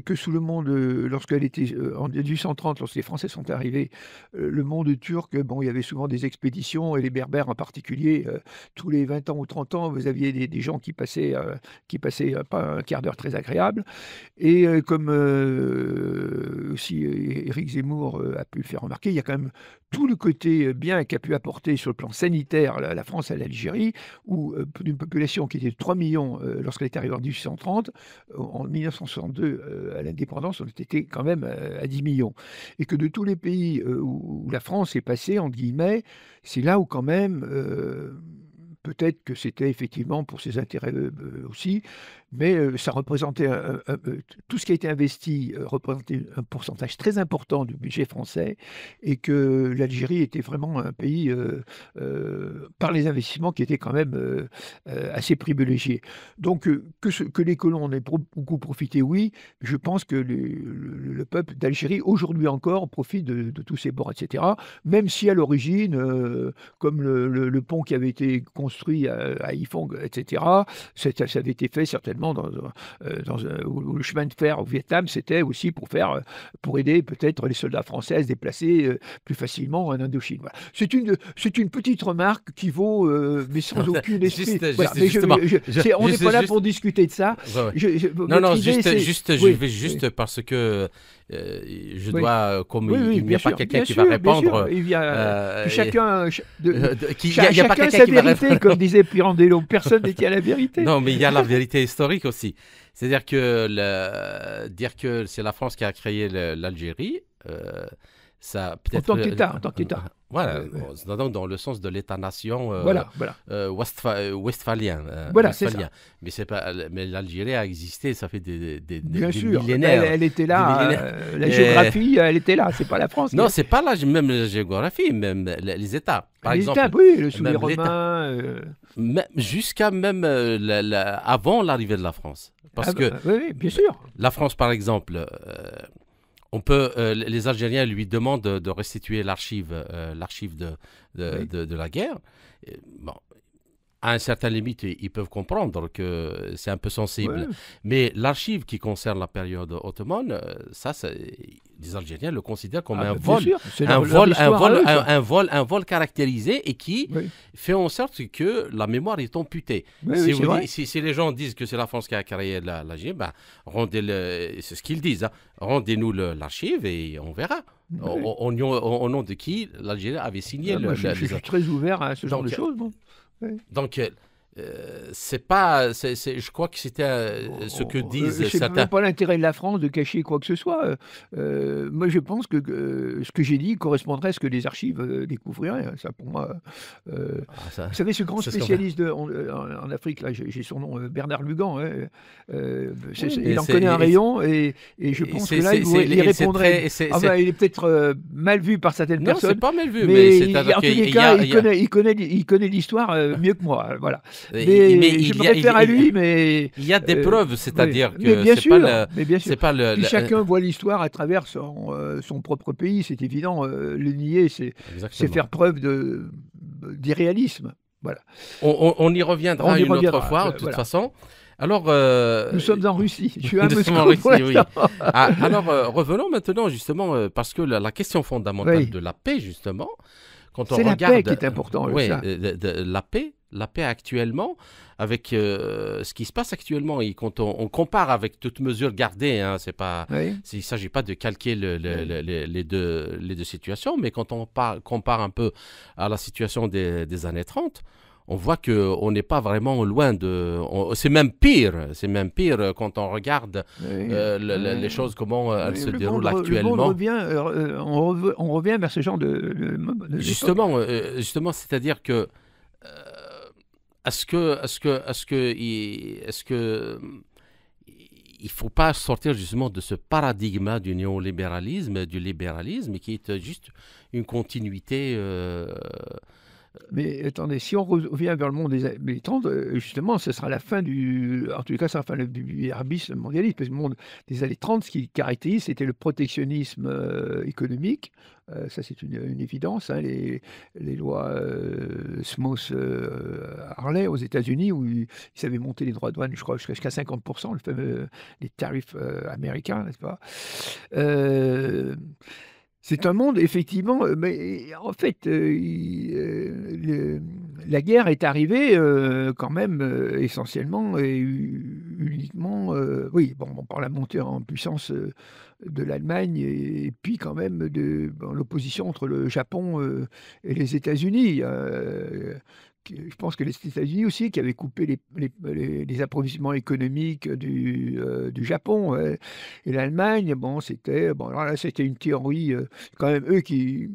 que sous le monde, lorsqu'elle était en 1830, lorsque les Français sont arrivés, le monde turc, bon, il y avait souvent des expéditions et les Berbères en particulier. Tous les 20 ans ou 30 ans, vous aviez des gens qui passaient pas un quart d'heure très agréable. Et comme aussi Éric Zemmour a pu le faire remarquer, il y a quand même tout le côté bien qu'a pu apporter sur le plan sanitaire la France à l'Algérie, où d'une population qui était de 3 millions lorsqu'elle est arrivée en 1830, en 1962, à l'indépendance, on était quand même à 10 millions. Et que de tous les pays où la France est passée, entre guillemets, c'est là où quand même peut-être que c'était effectivement pour ses intérêts aussi, mais ça représentait tout ce qui a été investi représentait un pourcentage très important du budget français, et que l'Algérie était vraiment un pays, par les investissements, qui était quand même assez privilégié. Donc que les colons en aient beaucoup profité, oui. Je pense que le peuple d'Algérie, aujourd'hui encore, profite de tous ces bords, etc. Même si à l'origine, comme le pont qui avait été construit à Haiphong, etc., ça avait été fait certainement où le chemin de fer au Vietnam, c'était aussi pour aider peut-être les soldats français à se déplacer plus facilement en Indochine. Voilà. C'est une petite remarque qui vaut, mais sans aucune esprit. Voilà. On n'est pas là pour discuter de ça. Non, je vais juste parce que je dois, comme il n'y a pas quelqu'un qui va répondre. Chacun sa vérité, comme disait Pirandello. Personne ne tient la vérité. Non, mais il y a la vérité historique aussi. C'est-à-dire que dire que c'est la France qui a créé l'Algérie, ça peut-être. En tant qu'État. Voilà, donc dans le sens de l'État-nation westphalien. Voilà, c'est ça. Mais l'Algérie a existé, ça fait des sûr, millénaires. Elle était là, la géographie, elle était là, c'est pas la France. Non, c'est pas même la géographie, même les États. Par exemple, États, oui, sous les Romains. Jusqu'à même avant l'arrivée de la France. Parce que oui, bien sûr. La France, par exemple, les Algériens lui demandent de restituer l'archive de la guerre. Bon, à un certain limite, ils peuvent comprendre que c'est un peu sensible. Ouais. Mais l'archive qui concerne la période ottomane, les Algériens le considèrent comme un vol caractérisé, et qui fait en sorte que la mémoire est amputée. Si les gens disent que c'est la France qui a créé l'Algérie, c'est ce qu'ils disent. Hein. Rendez-nous l'archive et on verra. Au nom de qui l'Algérie avait signé je suis très ouvert à ce genre de choses. Bon. Oui. Donc, c'est pas. Je crois que c'était ce que disent certains. C'est pas l'intérêt de la France de cacher quoi que ce soit. Moi, je pense que ce que j'ai dit correspondrait à ce que les archives découvriraient. Ça, pour moi. Vous savez, ce grand spécialiste en Afrique, là, j'ai son nom, Bernard Lugan. Il en connaît un rayon, et je pense que là, il répondrait. Il est peut-être mal vu par certaines personnes. Non, c'est pas mal vu, mais en tous les cas, il connaît l'histoire mieux que moi. Voilà. Mais je me réfère à lui, mais il y a des preuves, c'est-à-dire que bien sûr. Pas chacun voit l'histoire à travers son propre pays, c'est évident. Le nier, c'est faire preuve d'irréalisme. Voilà. On y reviendra une autre fois, de toute façon. Alors, nous sommes en Russie. Je suis un peu oui. Alors, revenons maintenant justement, parce que la question fondamentale de la paix, justement, quand on regarde, c'est la paix qui est importante. La paix actuellement, avec ce qui se passe actuellement, et quand on compare avec toute mesure gardée, hein, il ne s'agit pas de calquer les deux situations, mais quand on compare un peu à la situation des années 30, on voit qu'on n'est pas vraiment loin c'est même pire quand on regarde les choses, comment elles se déroulent actuellement. On revient vers ce genre de Justement, c'est-à-dire que est-ce que il faut pas sortir justement de ce paradigme du néolibéralisme, du libéralisme, qui est juste une continuité. Mais attendez, si on revient vers le monde des années 30, justement, ce sera la fin en tous les cas, ça sera la fin du libéralisme mondialiste, parce que le monde des années 30, ce qui caractérise, c'était le protectionnisme économique. Ça, c'est une évidence. Hein, les lois Smith-Harley aux États-Unis, où ils avaient monté les droits de douane, je crois, jusqu'à 50%, les tarifs américains, n'est-ce pas? C'est un monde, effectivement, mais en fait, la guerre est arrivée quand même essentiellement et uniquement, par la montée en puissance de l'Allemagne, et puis quand même l'opposition entre le Japon et les États-Unis. Je pense que les États-Unis aussi, qui avaient coupé les approvisionnements économiques du Japon, et l'Allemagne, c'était une théorie, quand même eux qui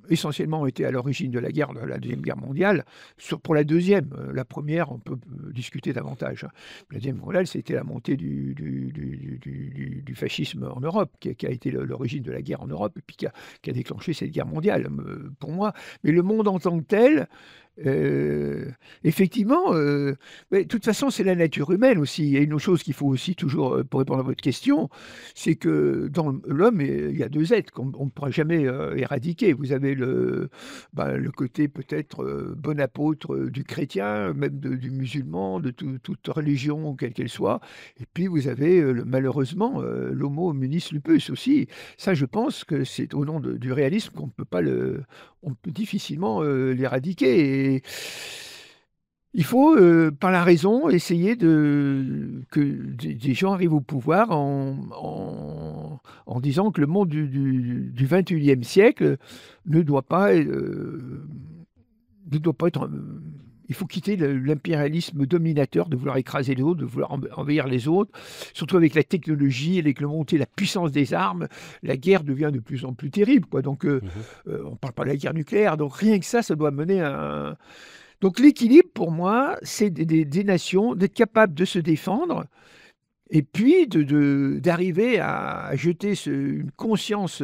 essentiellement été à l'origine de la Deuxième Guerre mondiale. Pour la deuxième, la première, on peut discuter davantage, hein. La Deuxième Guerre mondiale, c'était la montée du fascisme en Europe, qui a été l'origine de la guerre en Europe, et puis qui a déclenché cette guerre mondiale, pour moi. Mais le monde en tant que tel, effectivement, mais de toute façon, c'est la nature humaine aussi. Il y a une autre chose qu'il faut aussi toujours, pour répondre à votre question, c'est que dans l'homme, il y a deux êtres qu'on ne pourra jamais éradiquer. Vous avez le côté peut-être bon apôtre du chrétien, même du musulman, de toute religion, quelle qu'elle soit. Et puis vous avez malheureusement l'homo hominis lupus aussi. Ça, je pense que c'est au nom du réalisme qu'on ne peut pas on peut difficilement l'éradiquer. Et il faut, par la raison, essayer que des gens arrivent au pouvoir en disant que le monde du XXIe siècle ne doit pas être... Il faut quitter l'impérialisme dominateur de vouloir écraser les autres, de vouloir envahir les autres, surtout avec la technologie, avec le montée, la puissance des armes. La guerre devient de plus en plus terrible, quoi. Donc, on ne parle pas de la guerre nucléaire, donc rien que ça doit mener à un... Donc l'équilibre, pour moi, c'est des nations, d'être capables de se défendre, et puis d'arriver à jeter une conscience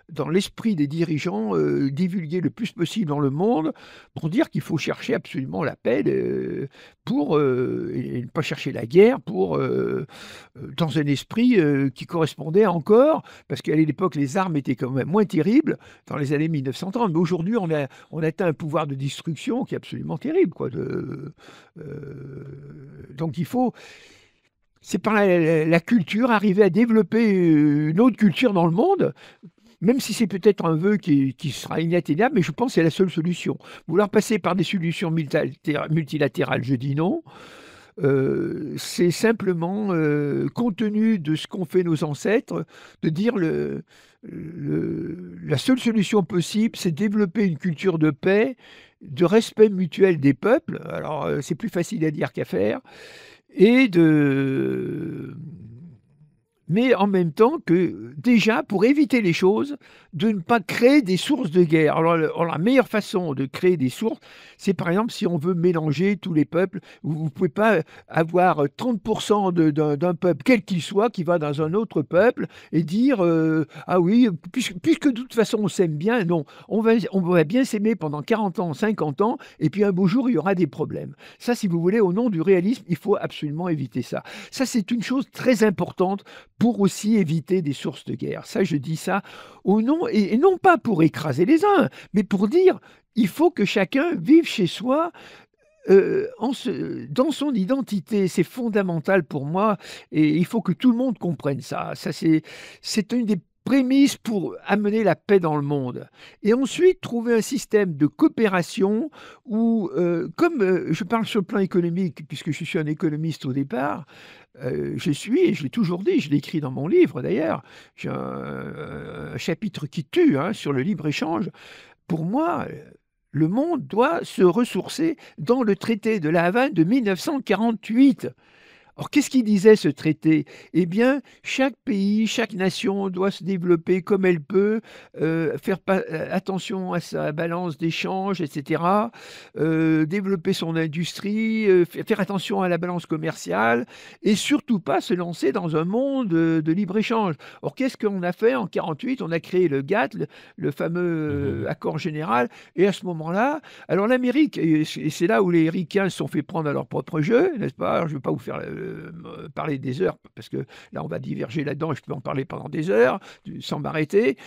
dans l'esprit des dirigeants, divulguer le plus possible dans le monde, pour dire qu'il faut chercher absolument la paix, et ne pas chercher la guerre, dans un esprit qui correspondait encore, parce qu'à l'époque, les armes étaient quand même moins terribles, dans les années 1930, mais aujourd'hui, on atteint un pouvoir de destruction qui est absolument terrible, quoi. Donc il faut... C'est par la culture, arriver à développer une autre culture dans le monde, même si c'est peut-être un vœu qui sera inatteignable, mais je pense que c'est la seule solution. Vouloir passer par des solutions multilatérales, je dis non. C'est simplement, compte tenu de ce qu'ont fait nos ancêtres, de dire la seule solution possible, c'est développer une culture de paix, de respect mutuel des peuples. Alors, c'est plus facile à dire qu'à faire. Mais en même temps que, déjà, pour éviter les choses, de ne pas créer des sources de guerre. Alors, la meilleure façon de créer des sources, c'est par exemple si on veut mélanger tous les peuples. Vous ne pouvez pas avoir 30% d'un peuple, quel qu'il soit, qui va dans un autre peuple et dire ah oui, puisque de toute façon on s'aime bien. Non, on va bien s'aimer pendant 40 ans, 50 ans, et puis un beau jour, il y aura des problèmes. Ça, si vous voulez, au nom du réalisme, il faut absolument éviter ça. Ça, c'est une chose très importante pour aussi éviter des sources de guerre. Ça, je dis ça au nom, et non pas pour écraser les uns, mais pour dire, il faut que chacun vive chez soi dans son identité. C'est fondamental pour moi, et il faut que tout le monde comprenne ça. Ça, c'est une des prémices pour amener la paix dans le monde. Et ensuite, trouver un système de coopération où, je parle sur le plan économique, puisque je suis un économiste au départ, et je l'ai toujours dit, je l'ai écrit dans mon livre d'ailleurs, j'ai un chapitre qui tue sur le libre-échange. Pour moi, le monde doit se ressourcer dans le traité de La Havane de 1948. Alors, qu'est-ce qu'il disait ce traité? Eh bien, chaque pays, chaque nation doit se développer comme elle peut, faire attention à sa balance d'échange, etc., développer son industrie, faire attention à la balance commerciale, et surtout pas se lancer dans un monde de libre-échange. Or, qu'est-ce qu'on a fait en 1948? On a créé le GATT, le fameux accord général, et à ce moment-là, alors l'Amérique, et c'est là où les Ricains se sont fait prendre à leur propre jeu, n'est-ce pas? Alors, je ne vais pas vous faire parler des heures, parce que là on va diverger là-dedans et je peux en parler pendant des heures sans m'arrêter.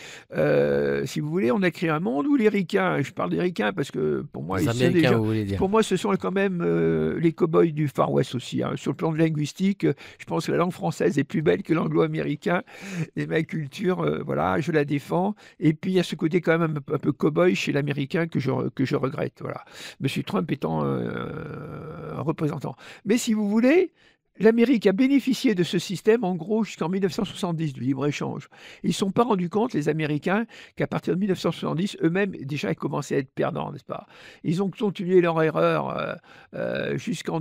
Si vous voulez, on a créé un monde où les Ricains, je parle des Ricains parce que pour moi, les Américains, vous voulez dire. Pour moi ce sont quand même les cow-boys du Far West aussi. Sur le plan de linguistique, je pense que la langue française est plus belle que l'anglo-américain, et ma culture, voilà, je la défends. Et puis il y a ce côté quand même un peu cow-boy chez l'américain que je regrette. Voilà. Monsieur Trump étant un représentant. Mais si vous voulez, l'Amérique a bénéficié de ce système, en gros, jusqu'en 1970, du libre-échange. Ils ne se sont pas rendus compte, les Américains, qu'à partir de 1970, eux-mêmes, déjà, ils commençaient à être perdants, n'est-ce pas? Ils ont continué leur erreur jusqu'en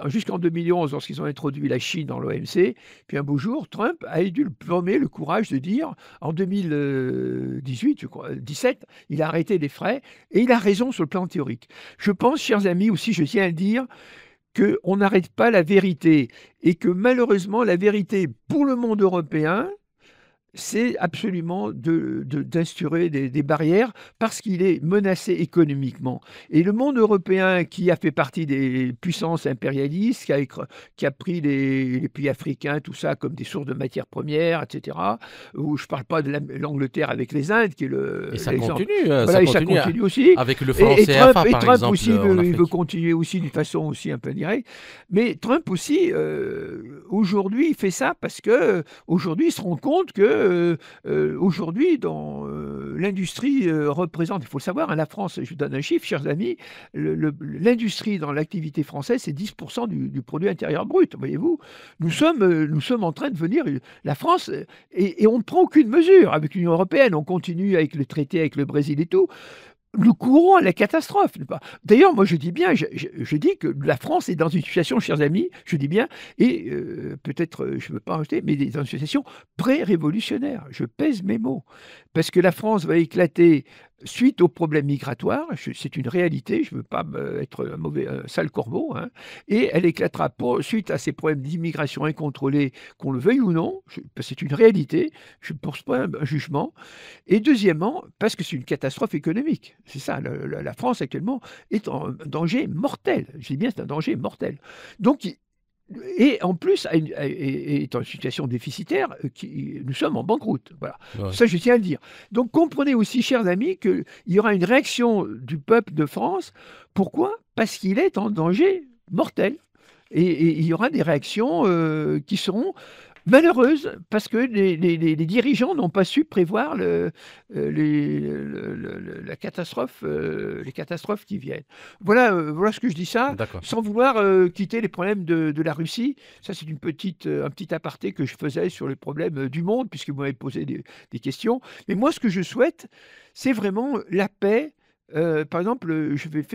jusqu'en 2011, lorsqu'ils ont introduit la Chine dans l'OMC. Puis un beau jour, Trump a eu le courage de dire, en 2018, je crois, 17, il a arrêté les frais, et il a raison sur le plan théorique. Je pense, chers amis, aussi, je tiens à le dire, qu'on n'arrête pas la vérité, et que malheureusement, la vérité pour le monde européen, c'est absolument d'instaurer des barrières parce qu'il est menacé économiquement. Et le monde européen, qui a fait partie des puissances impérialistes, qui a pris les pays africains, tout ça, comme des sources de matières premières, etc., où je ne parle pas de l'Angleterre avec les Indes, qui est l'exemple. Voilà, ça continue aussi. Avec le franc CFA, par exemple. Trump aussi, il veut continuer aussi d'une façon aussi un peu directe. Mais Trump aussi, aujourd'hui, il fait ça parce qu'aujourd'hui, il se rend compte que aujourd'hui, dans l'industrie représente, il faut le savoir, hein, la France, je vous donne un chiffre, chers amis, l'industrie dans l'activité française, c'est 10% du produit intérieur brut, voyez-vous. Nous sommes en train de venir, la France, et on ne prend aucune mesure avec l'Union européenne, on continue avec le traité avec le Brésil et tout. Nous courons à la catastrophe. D'ailleurs, moi je dis bien, je dis que la France est dans une situation, chers amis, je dis bien, et peut-être je ne veux pas en jeter, mais dans une situation pré-révolutionnaire. Je pèse mes mots. Parce que la France va éclater suite aux problèmes migratoires, c'est une réalité, je ne veux pas être un sale corbeau, hein, et elle éclatera suite à ces problèmes d'immigration incontrôlée, qu'on le veuille ou non, c'est une réalité, je ne pense pas un jugement. Et deuxièmement, parce que c'est une catastrophe économique. C'est ça, la France actuellement est en danger mortel. Je dis bien, c'est un danger mortel. Donc, et en plus, est en situation déficitaire, nous sommes en banqueroute. Voilà. Ouais. Ça, je tiens à le dire. Donc, comprenez aussi, chers amis, qu'il y aura une réaction du peuple de France. Pourquoi? Parce qu'il est en danger mortel. Et il y aura des réactions qui seront malheureuses, parce que les dirigeants n'ont pas su prévoir la catastrophe, les catastrophes qui viennent. Voilà ce que je dis ça, sans vouloir quitter les problèmes de la Russie. Ça, c'est un petit aparté que je faisais sur les problèmes du monde, puisque vous m'avez posé des questions. Mais moi, ce que je souhaite, c'est vraiment la paix. Par exemple, je vais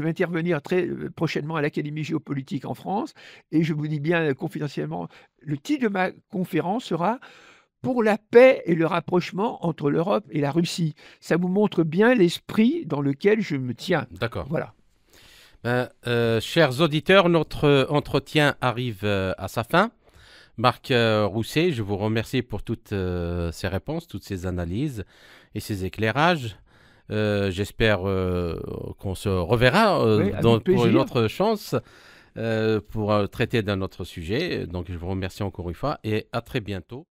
intervenir très prochainement à l'Académie géopolitique en France, et je vous dis bien confidentiellement, le titre de ma conférence sera « Pour la paix et le rapprochement entre l'Europe et la Russie ». Ça vous montre bien l'esprit dans lequel je me tiens. D'accord. Voilà. Chers auditeurs, notre entretien arrive à sa fin. Marc Rousset, je vous remercie pour toutes ces réponses, toutes ces analyses et ces éclairages. J'espère qu'on se reverra pour une autre chance pour traiter d'un autre sujet. Donc je vous remercie encore une fois et à très bientôt.